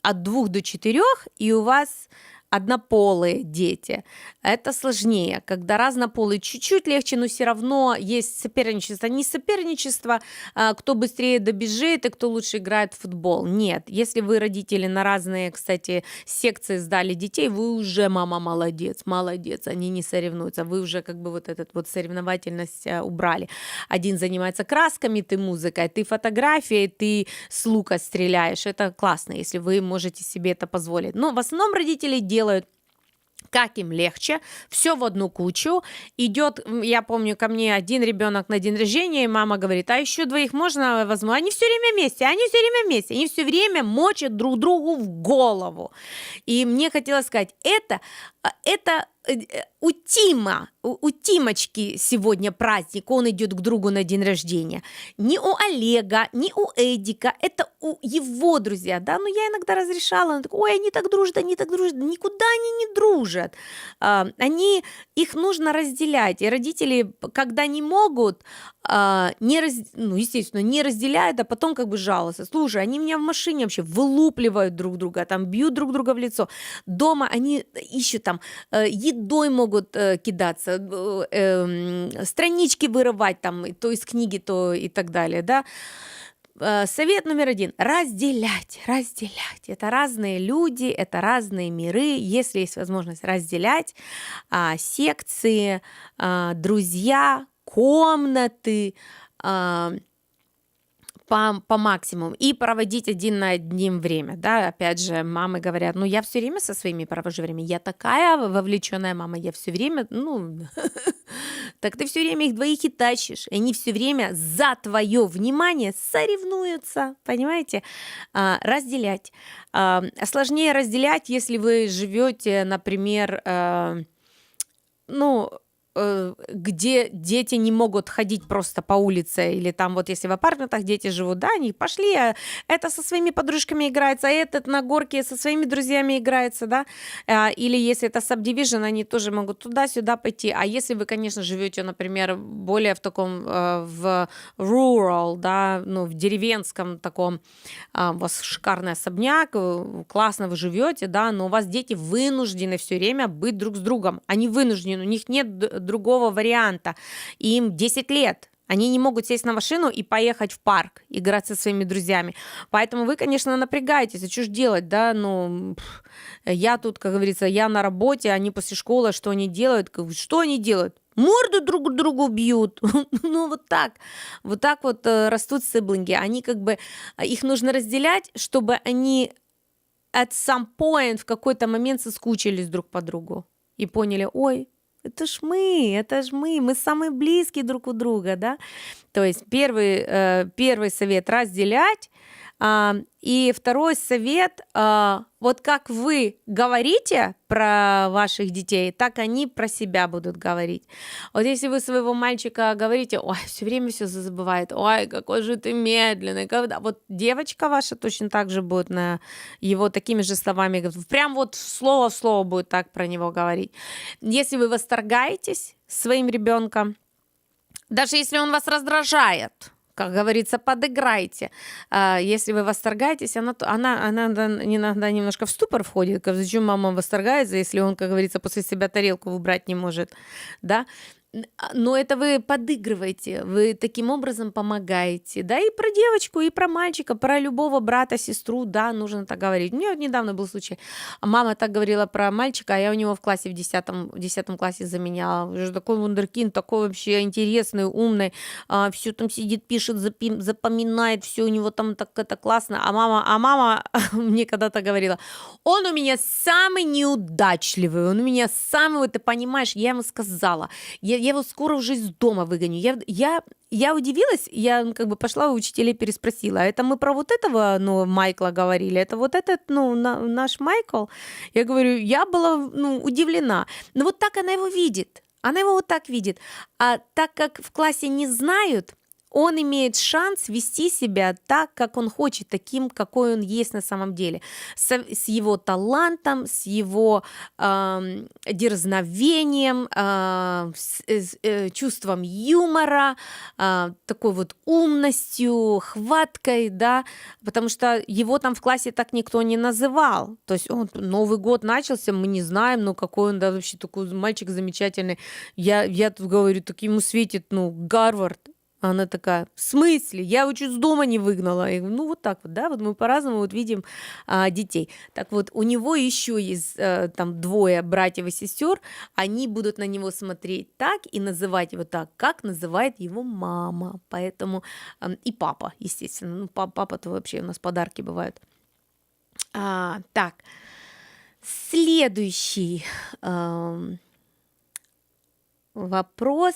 от 2 до 4, и у вас однополые дети. Это сложнее. Когда разнополые, чуть-чуть легче, но все равно есть соперничество. Не соперничество, кто быстрее добежит и кто лучше играет в футбол. Нет. Если вы, родители, на разные, кстати, секции сдали детей, вы уже, мама, молодец, молодец. Они не соревнуются. Вы уже как бы вот этот вот соревновательность убрали. Один занимается красками, ты музыкой, ты фотографией, ты с лука стреляешь. Это классно, если вы можете себе это позволить. Но в основном родители делают как им легче, все в одну кучу. Идет, я помню, ко мне один ребенок на день рождения, и мама говорит, а еще 2 можно возьму. Они все время вместе, они все время мочат друг другу в голову. И мне хотелось сказать, это у Тимочки сегодня праздник, он идет к другу на день рождения. Не у Олега, не у Эдика, это у его друзья, да, но я иногда разрешала, она такая, ой, они так дружат, никуда они не дружат, их нужно разделять, и родители, когда не могут, естественно, не разделяют, а потом как бы жалуются, слушай, они меня в машине вообще вылупливают друг друга, там бьют друг друга в лицо, дома они ищут там, едой могут кидаться, странички вырывать там, то из книги, то и так далее, да. Совет номер 1. Разделять. Это разные люди, это разные миры. Если есть возможность разделять секции, друзья, комнаты, по максимуму и проводить один на одним время, да, опять же, мамы говорят, ну, я все время со своими провожу время, я такая вовлеченная мама, я все время, так ты все время их двоих и тащишь, и они все время за твое внимание соревнуются, понимаете, разделять, сложнее разделять, если вы живете, например, где дети не могут ходить просто по улице, или там вот если в апартаментах дети живут, да, они пошли, это со своими подружками играется, а этот на горке со своими друзьями играется, да, или если это subdivision, они тоже могут туда-сюда пойти, а если вы, конечно, живете, например, более в таком, в rural, да, в деревенском таком, у вас шикарный особняк, классно вы живете, да, но у вас дети вынуждены все время быть друг с другом, они вынуждены, у них нет другого варианта. Им 10 лет. Они не могут сесть на машину и поехать в парк, играть со своими друзьями. Поэтому вы, конечно, напрягаетесь. А что ж делать, да? Я тут, как говорится, я на работе, они после школы, что они делают? Что они делают? Морду друг другу бьют. Вот так. Вот так вот растут сиблинги. Они их нужно разделять, чтобы они at some point в какой-то момент соскучились друг по другу и поняли, ой, это ж мы самые близкие друг у друга, да. То есть первый совет разделять, и второй совет, вот как вы говорите про ваших детей, так они про себя будут говорить. Вот если вы своего мальчика говорите, ой, все время все забывает, ой, какой же ты медленный, вот девочка ваша точно так же будет на его такими же словами, прям вот слово в слово будет так про него говорить. Если вы восторгаетесь своим ребенком, даже если он вас раздражает, как говорится, подыграйте. Если вы восторгаетесь, она иногда немножко в ступор входит. Зачем мама восторгается, если он, как говорится, после себя тарелку убрать не может, да? Но это вы подыгрываете, вы таким образом помогаете, да, и про девочку, и про мальчика, про любого брата, сестру, да, нужно так говорить. У меня вот недавно был случай, мама так говорила про мальчика, а я у него в классе в 10 классе заменяла, уже такой вундеркинд, такой вообще интересный, умный, все там сидит, пишет, запоминает, все у него там так это классно, а мама мне когда-то говорила, он у меня самый неудачливый, он у меня самый, вот ты понимаешь, я ему сказала, я его скоро уже из дома выгоню. Я удивилась, я пошла у учителей переспросила, это мы про вот этого, Майкла говорили, это вот этот, наш Майкл? Я говорю, я была, удивлена. Но вот так она его видит. Она его вот так видит. А так как в классе не знают, он имеет шанс вести себя так, как он хочет, таким, какой он есть на самом деле. С его талантом, с его дерзновением, с чувством юмора, такой вот умностью, хваткой, да, потому что его там в классе так никто не называл. То есть Новый год начался, мы не знаем, какой он, да, вообще такой мальчик замечательный. Я тут говорю, так ему светит, Гарвард. Она такая, в смысле? Я его чуть с дома не выгнала. Я говорю, вот так вот, да, вот мы по-разному видим детей. Так вот, у него еще есть там 2 братьев и сестер, они будут на него смотреть так и называть его так, как называет его мама. Поэтому и папа, естественно. Папа-то вообще у нас подарки бывают. Так, следующий вопрос.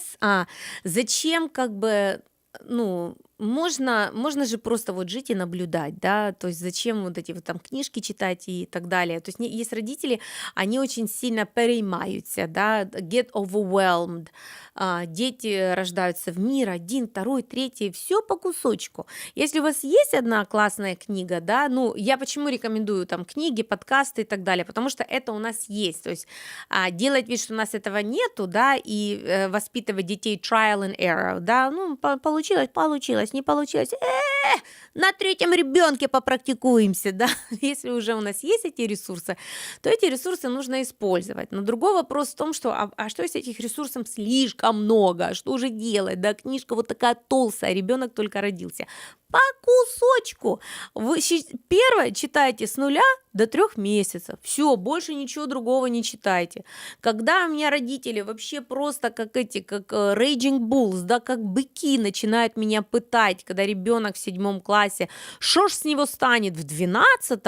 Зачем можно же просто вот жить и наблюдать, да, то есть зачем вот эти вот там книжки читать и так далее. То есть есть родители, они очень сильно переймаются, да, get overwhelmed. Дети рождаются в мир, 1, 2, 3, все по кусочку. Если у вас есть одна классная книга, да, я почему рекомендую там книги, подкасты и так далее, потому что это у нас есть, то есть делать вид, что у нас этого нету, да, и воспитывать детей trial and error, да, получилось, не получилось, на 3-м ребенке попрактикуемся, да, если уже у нас есть эти ресурсы, то эти ресурсы нужно использовать. Но другой вопрос в том, что, что если этих ресурсов слишком много, что же делать, да, книжка вот такая толстая, ребенок только родился. по кусочку. Вы первое читаете с 0 до 3 месяцев. Все, больше ничего другого не читайте. Когда у меня родители вообще просто как raging bulls, да, как быки начинают меня пытать, когда ребенок в 7 классе, что ж с него станет в 12,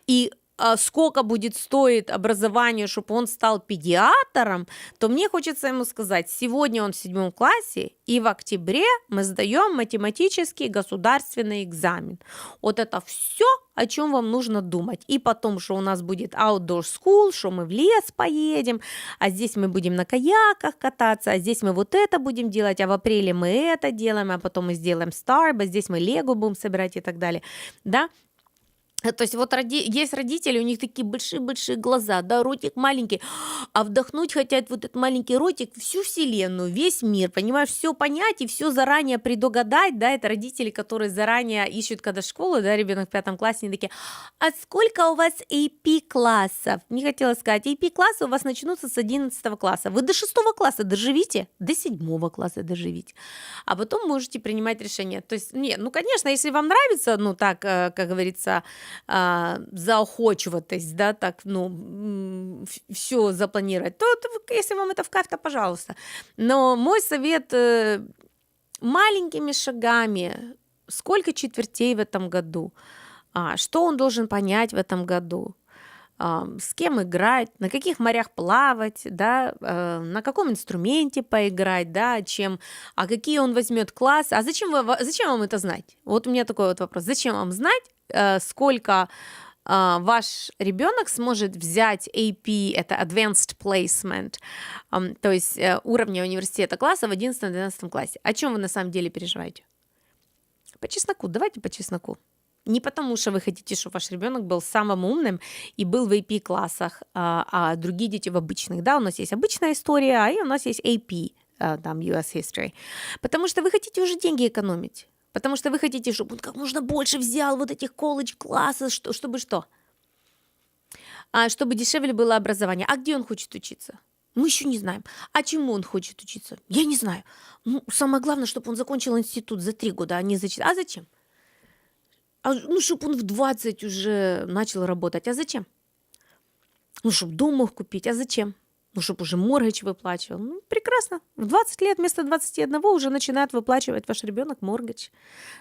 и сколько будет стоить образование, чтобы он стал педиатром, то мне хочется ему сказать, сегодня он в 7 классе, и в октябре мы сдаем математический государственный экзамен. Вот это все, о чем вам нужно думать. И потом, что у нас будет outdoor school, что мы в лес поедем, а здесь мы будем на каяках кататься, а здесь мы вот это будем делать, а в апреле мы это делаем, а потом мы сделаем Starbucks, здесь мы Лего будем собирать и так далее. Да? То есть вот есть родители, у них такие большие-большие глаза, да, ротик маленький, а вдохнуть хотят вот этот маленький ротик всю вселенную, весь мир, понимаешь, все понять и все заранее предугадать, да, это родители, которые заранее ищут, когда школу, да, ребенок в 5 классе, они такие, а сколько у вас AP классов? Не хотела сказать, AP классы у вас начнутся с 11 класса, вы до 6 класса доживите, до 7 класса доживите, а потом можете принимать решение. То есть, нет, ну, конечно, если вам нравится, ну, так, как говорится, заохочиватись, да, так, ну, все запланировать, то если вам это в кайф, то пожалуйста. Но мой совет маленькими шагами, сколько четвертей в этом году, что он должен понять в этом году, с кем играть, на каких морях плавать, да, на каком инструменте поиграть, да, а какие он возьмет классы, а зачем вам это знать? Вот у меня такой вот вопрос, зачем вам знать, сколько ваш ребенок сможет взять AP, это Advanced Placement, то есть уровня университета класса в 11-12 классе. О чем вы на самом деле переживаете? По чесноку, давайте по чесноку. Не потому, что вы хотите, чтобы ваш ребенок был самым умным и был в AP-классах, а другие дети в обычных. Да, у нас есть обычная история, и у нас есть AP, там, US History. Потому что вы хотите уже деньги экономить. Потому что вы хотите, чтобы он как можно больше взял вот этих колледж-классов, чтобы что? Чтобы дешевле было образование. А где он хочет учиться? Мы еще не знаем. А чему он хочет учиться? Я не знаю. Ну, самое главное, чтобы он закончил институт за 3 года, а не за 4. А зачем? Ну, чтобы он в 20 уже начал работать. А зачем? Ну, чтобы дом мог купить. А зачем? Ну, чтобы уже моргидж выплачивал. Ну, прекрасно. В 20 лет вместо 21 уже начинает выплачивать ваш ребенок моргидж.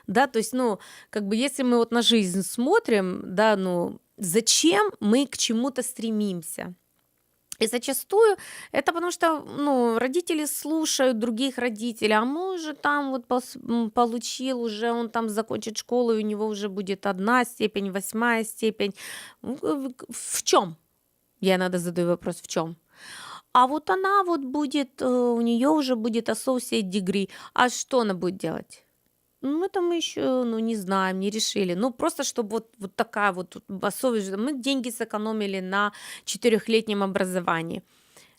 Да, то есть, ну, как бы если мы вот на жизнь смотрим, да, ну, зачем мы к чему-то стремимся? И зачастую это потому, что, ну, родители слушают других родителей, а мы уже там вот получил, уже он там закончит школу, и у него уже будет 1 степень, 8 степень. В чем? Я иногда задаю вопрос, в чем? А вот она вот будет, у нее уже будет associate degree. А что она будет делать? Ну, это мы еще, ну, не знаем, не решили. Ну, просто чтобы вот такая вот особенность. Мы деньги сэкономили на 4-летнем образовании.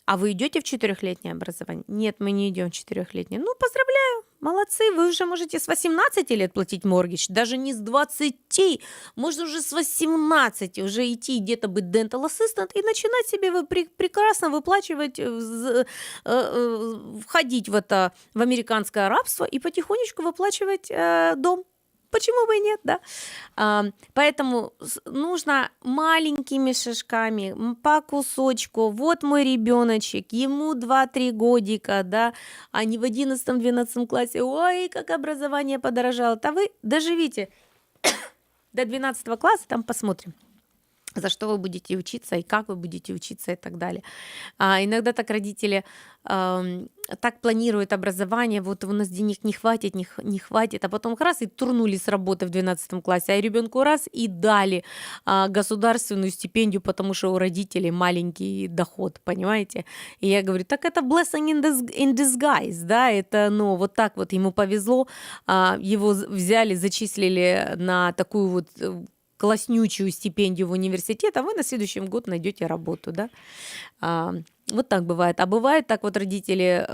А вы идете в 4-летнее образование? Нет, мы не идем в 4-летнее. Ну, поздравляю, молодцы, вы уже можете с 18 лет платить моргидж, даже не с 20. Можно уже с 18 уже идти где-то быть dental assistant и начинать себе прекрасно выплачивать, входить в американское рабство и потихонечку выплачивать дом. Почему бы и нет, да? Поэтому нужно маленькими шажками, по кусочку. Вот мой ребеночек, ему 2-3 годика, да, а не в 11-12 классе. Ой, как образование подорожало. Да вы доживите до 12 класса, там посмотрим, за что вы будете учиться и как вы будете учиться и так далее. Иногда так родители так планируют образование, вот у нас денег не хватит, не хватит, а потом раз и турнули с работы в 12 классе, а ребенку раз и дали государственную стипендию, потому что у родителей маленький доход, понимаете? И я говорю, так это blessing in disguise, да, это, ну, вот так вот ему повезло, его взяли, зачислили на такую вот класснючую стипендию в университет, а вы на следующий год найдете работу, да. Вот так бывает. А бывает так вот родители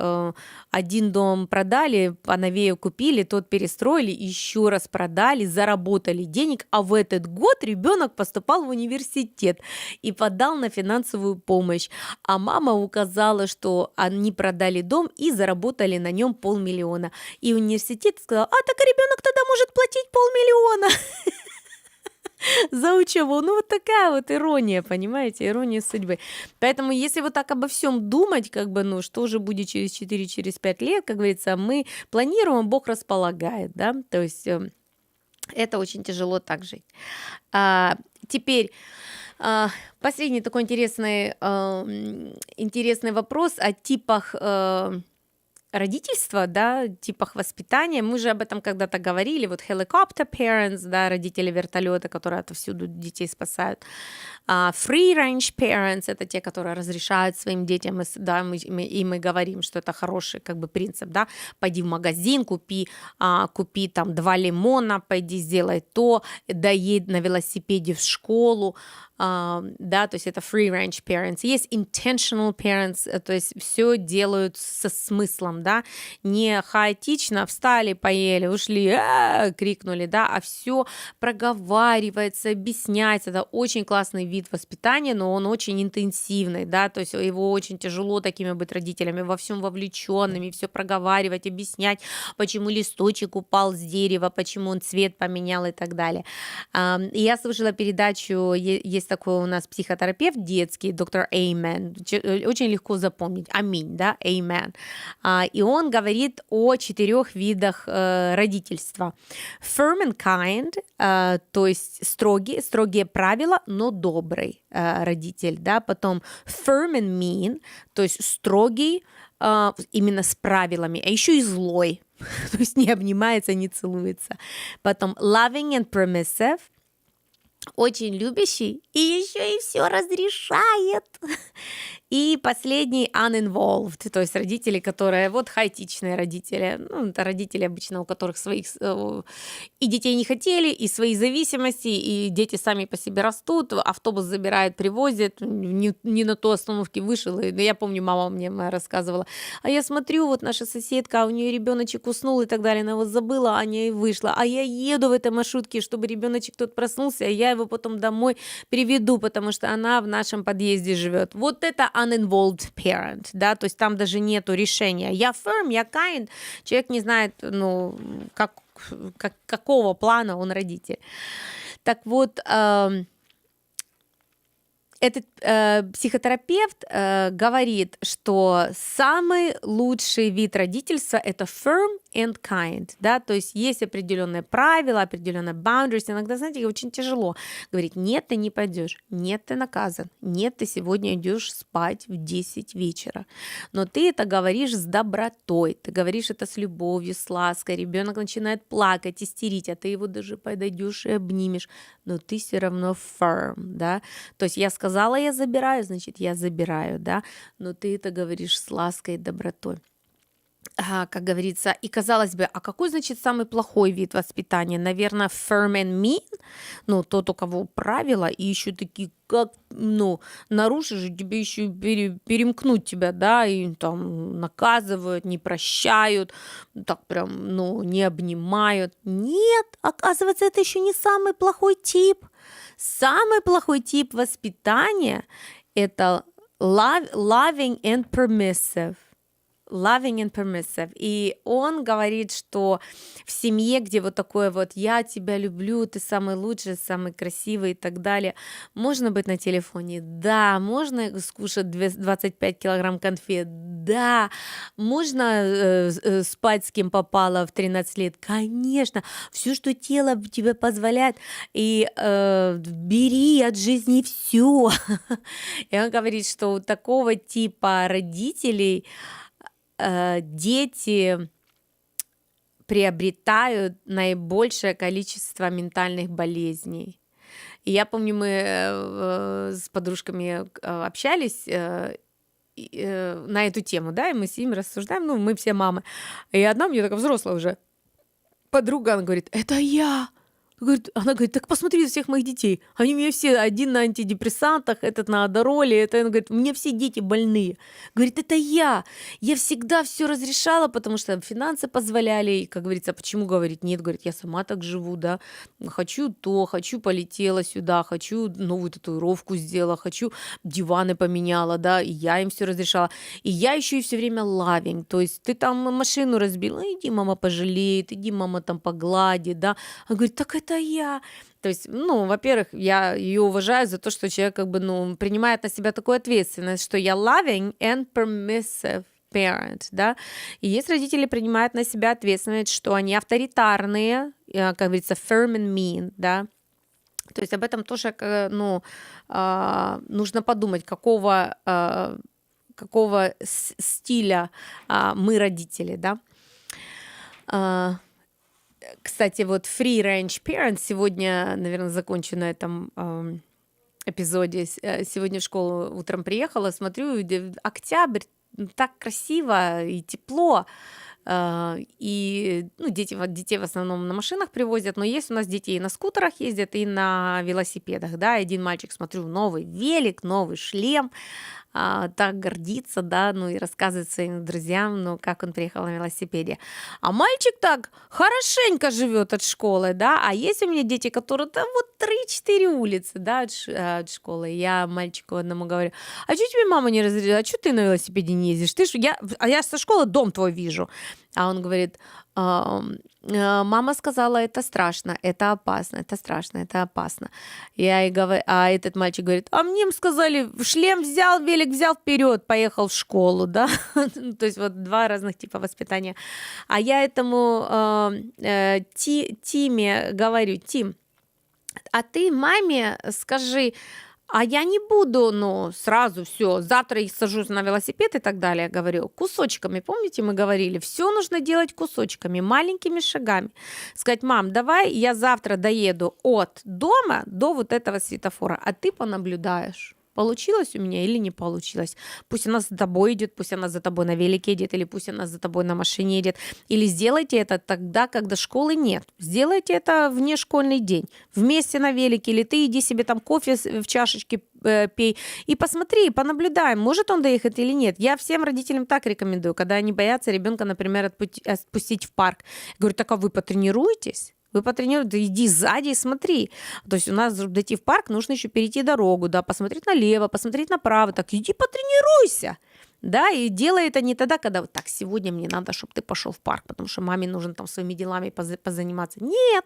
один дом продали, поновее купили, тот перестроили, еще раз продали, заработали денег, а в этот год ребенок поступал в университет и подал на финансовую помощь. А мама указала, что они продали дом и заработали на нем 500 000. И университет сказал: а так ребенок тогда может платить 500 000 за учебу. Ну, вот такая вот ирония, понимаете, ирония судьбы. Поэтому, если вот так обо всем думать, как бы, ну, что же будет через 4, через 5 лет, как говорится, мы планируем, Бог располагает, да, то есть это очень тяжело так жить. Теперь последний такой интересный вопрос о типах родительства, да, типах воспитания. Мы же об этом когда-то говорили. Вот helicopter parents, да, родители вертолета, которые отовсюду детей спасают. Free range parents — это те, которые разрешают своим детям, да, и мы говорим, что это хороший как бы принцип, да. Пойди в магазин, купи там 2 лимона, пойди сделай то, доедь на велосипеде в школу. Да, то есть это free range parents. Есть intentional parents, то есть все делают со смыслом, да, не хаотично встали, поели, ушли, крикнули, да, а все проговаривается, объясняется. Это очень классный вид воспитания, но он очень интенсивный, да, то есть его очень тяжело такими быть родителями, во всем вовлеченными, все проговаривать, объяснять, почему листочек упал с дерева, почему он цвет поменял и так далее. И я слушала передачу, есть такой у нас психотерапевт детский, доктор Amen, очень легко запомнить, аминь, да, Amen. И он говорит о 4 видах родительства. Firm and kind, то есть строгие правила, но добрый родитель, да, потом firm and mean, то есть строгий, именно с правилами, а еще и злой, то есть не обнимается, не целуется. Потом loving and permissive, очень любящий и еще и все разрешает. И последний uninvolved, то есть родители, которые вот хаотичные родители, ну, это родители обычно, у которых своих и детей не хотели, и свои зависимости, и дети сами по себе растут, автобус забирает, привозит, не на ту остановке вышел, и я помню, мама мне рассказывала, а я смотрю, вот наша соседка, у нее ребеночек уснул и так далее, она его забыла, а не вышла, а я еду в этой маршрутке, чтобы ребеночек тут проснулся, а я его потом домой приведу, потому что она в нашем подъезде живет. Вот это uninvolved parent, да, то есть там даже нету решения. Я firm, я kind, человек не знает, ну, какого плана он родитель. Так вот, этот психотерапевт говорит, что самый лучший вид родительства — это firm and kind, да, то есть есть определенные правила, определенные boundaries. Иногда, знаете, очень тяжело говорить: нет, ты не пойдешь, нет, ты наказан, нет, ты сегодня идешь спать в 10 вечера. Но ты это говоришь с добротой, ты говоришь это с любовью, с лаской. Ребенок начинает плакать, истерить, а ты его даже подойдешь и обнимешь, но ты все равно firm, да. То есть я сказала, я забираю, значит, я забираю, да, но ты это говоришь с лаской и добротой. Как говорится, и казалось бы, а какой, значит, самый плохой вид воспитания? Наверное, firm and mean, ну, тот, у кого правила, и еще такие, как, ну, нарушишь, и тебе еще перемкнуть тебя, да, и там наказывают, не прощают, так прям, ну, не обнимают. Нет, оказывается, это еще не самый плохой тип. Самый плохой тип воспитания — это loving and permissive. Loving and permissive. И он говорит, что в семье, где вот такое вот «я тебя люблю, ты самый лучший, самый красивый» и так далее, можно быть на телефоне? Да. Можно скушать 25 килограмм конфет? Да. Можно спать с кем попало в 13 лет? Конечно. Все, что тело тебе позволяет. И бери от жизни все. И он говорит, что у такого типа родителей дети приобретают наибольшее количество ментальных болезней. И я помню, мы с подружками общались на эту тему, да, и мы с ними рассуждаем, ну, мы все мамы. И одна мне такая взрослая уже подруга, она говорит: это я. Она говорит, так посмотри на всех моих детей. Они у меня все, один на антидепрессантах, этот на адероле. Это, она говорит, у меня все дети больные. Говорит, это я. Я всегда все разрешала, потому что финансы позволяли. И, как говорится, почему говорит нет? Говорит, я сама так живу, да. Хочу то, хочу полетела сюда, хочу новую татуировку сделала, хочу диваны поменяла, да. И я им все разрешала. И я еще и все время лавинг. То есть ты там машину разбила, иди, мама пожалеет, иди, мама там погладит, да. Она говорит, так это я. То есть, ну, во-первых, я ее уважаю за то, что человек как бы, ну, принимает на себя такую ответственность, что я loving and permissive parent, да. И есть родители, принимают на себя ответственность, что они авторитарные, как говорится, firm and mean, да. То есть об этом тоже, ну, нужно подумать, какого стиля мы родители, да. Кстати, вот Free Range Parents сегодня, наверное, закончу на этом эпизоде. Сегодня в школу утром приехала, смотрю, октябрь, так красиво и тепло. И ну, детей в основном на машинах привозят, но есть у нас дети и на скутерах ездят, и на велосипедах. Да? Один мальчик, смотрю, новый велик, новый шлем, так гордится, да, ну и рассказывает своим друзьям, ну, как он приехал на велосипеде. А мальчик так хорошенько живет от школы, да, а есть у меня дети, которые там вот 3-4 улицы, да, от школы. Я мальчику одному говорю, а что тебе мама не разрешила, а что ты на велосипеде не ездишь? Я со школы дом твой вижу. А он говорит, мама сказала, это страшно, это опасно, это страшно, это опасно. Я и говорю, а этот мальчик говорит, а мне сказали, шлем взял, велик взял вперед, поехал в школу, да. То есть вот два разных типа воспитания. А я этому Тиме говорю, Тим, а ты маме скажи, а я не буду, ну, сразу все, завтра я сажусь на велосипед и так далее, говорю, кусочками, помните, мы говорили, все нужно делать кусочками, маленькими шагами. Сказать, мам, давай я завтра доеду от дома до вот этого светофора, а ты понаблюдаешь. Получилось у меня или не получилось. Пусть она за тобой идет, пусть она за тобой на велике едет, или пусть она за тобой на машине едет. Или сделайте это тогда, когда школы нет. Сделайте это в внешкольный день. Вместе на велике, или ты иди себе там кофе в чашечке пей. И посмотри, понаблюдаем, может он доехать или нет. Я всем родителям так рекомендую, когда они боятся ребенка, например, отпустить в парк. Я говорю, так а вы потренируетесь? Вы потренируете, иди сзади и смотри. То есть у нас, чтобы дойти в парк, нужно еще перейти дорогу, да, посмотреть налево, посмотреть направо. Так иди потренируйся. Да, и делай это не тогда, когда вот так, сегодня мне надо, чтобы ты пошел в парк, потому что маме нужно там своими делами позаниматься. Нет,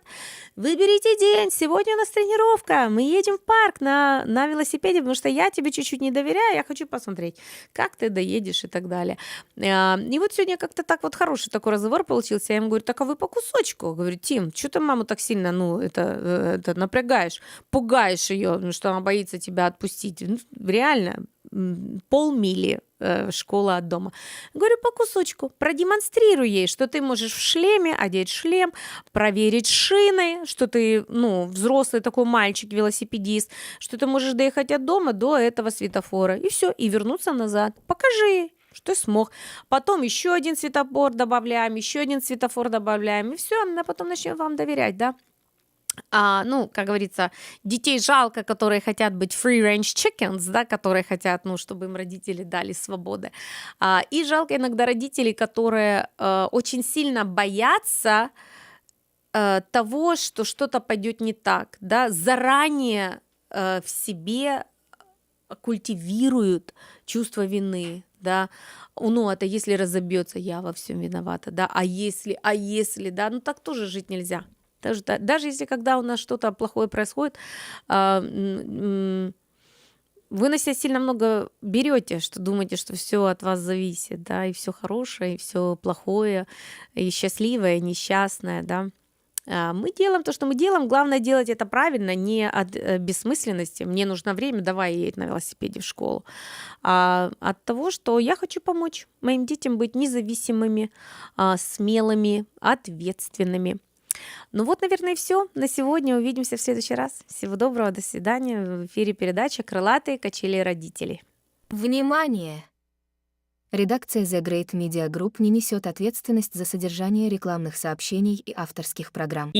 выберите день, сегодня у нас тренировка, мы едем в парк на велосипеде, потому что я тебе чуть-чуть не доверяю, я хочу посмотреть, как ты доедешь и так далее. И вот сегодня как-то так вот хороший такой разговор получился, я ему говорю, так а вы по кусочку? Говорю, Тим, что ты маму так сильно, ну, это напрягаешь, пугаешь ее, что она боится тебя отпустить. Реально, полмили школа от дома. Говорю, по кусочку. Продемонстрируй ей, что ты можешь в шлеме одеть шлем, проверить шины, что ты, ну, взрослый такой мальчик-велосипедист, что ты можешь доехать от дома до этого светофора. И все, и вернуться назад. Покажи ей, что смог. Потом еще один светофор добавляем, еще один светофор добавляем. И все, она потом начнет вам доверять, да? Ну, как говорится, детей жалко, которые хотят быть free-range chickens, да, которые хотят, ну, чтобы им родители дали свободы. И жалко иногда родителей, которые очень сильно боятся того, что что-то пойдет не так, да, заранее в себе культивируют чувство вины, да, ну, это если разобьется, я во всем виновата, да, а если, да, ну, так тоже жить нельзя. Даже если когда у нас что-то плохое происходит, вы на себя сильно много берете, что думаете, что все от вас зависит, да, и все хорошее, и все плохое, и счастливое, и несчастное, да. Мы делаем то, что мы делаем. Главное делать это правильно, не от бессмысленности. Мне нужно время, давай ехать на велосипеде в школу. А от того, что я хочу помочь моим детям быть независимыми, смелыми, ответственными. Ну вот, наверное, и все на сегодня. Увидимся в следующий раз. Всего доброго, до свидания. В эфире передача «Крылатые качели родителей». Внимание! Редакция The Great Media Group не несет ответственность за содержание рекламных сообщений и авторских программ.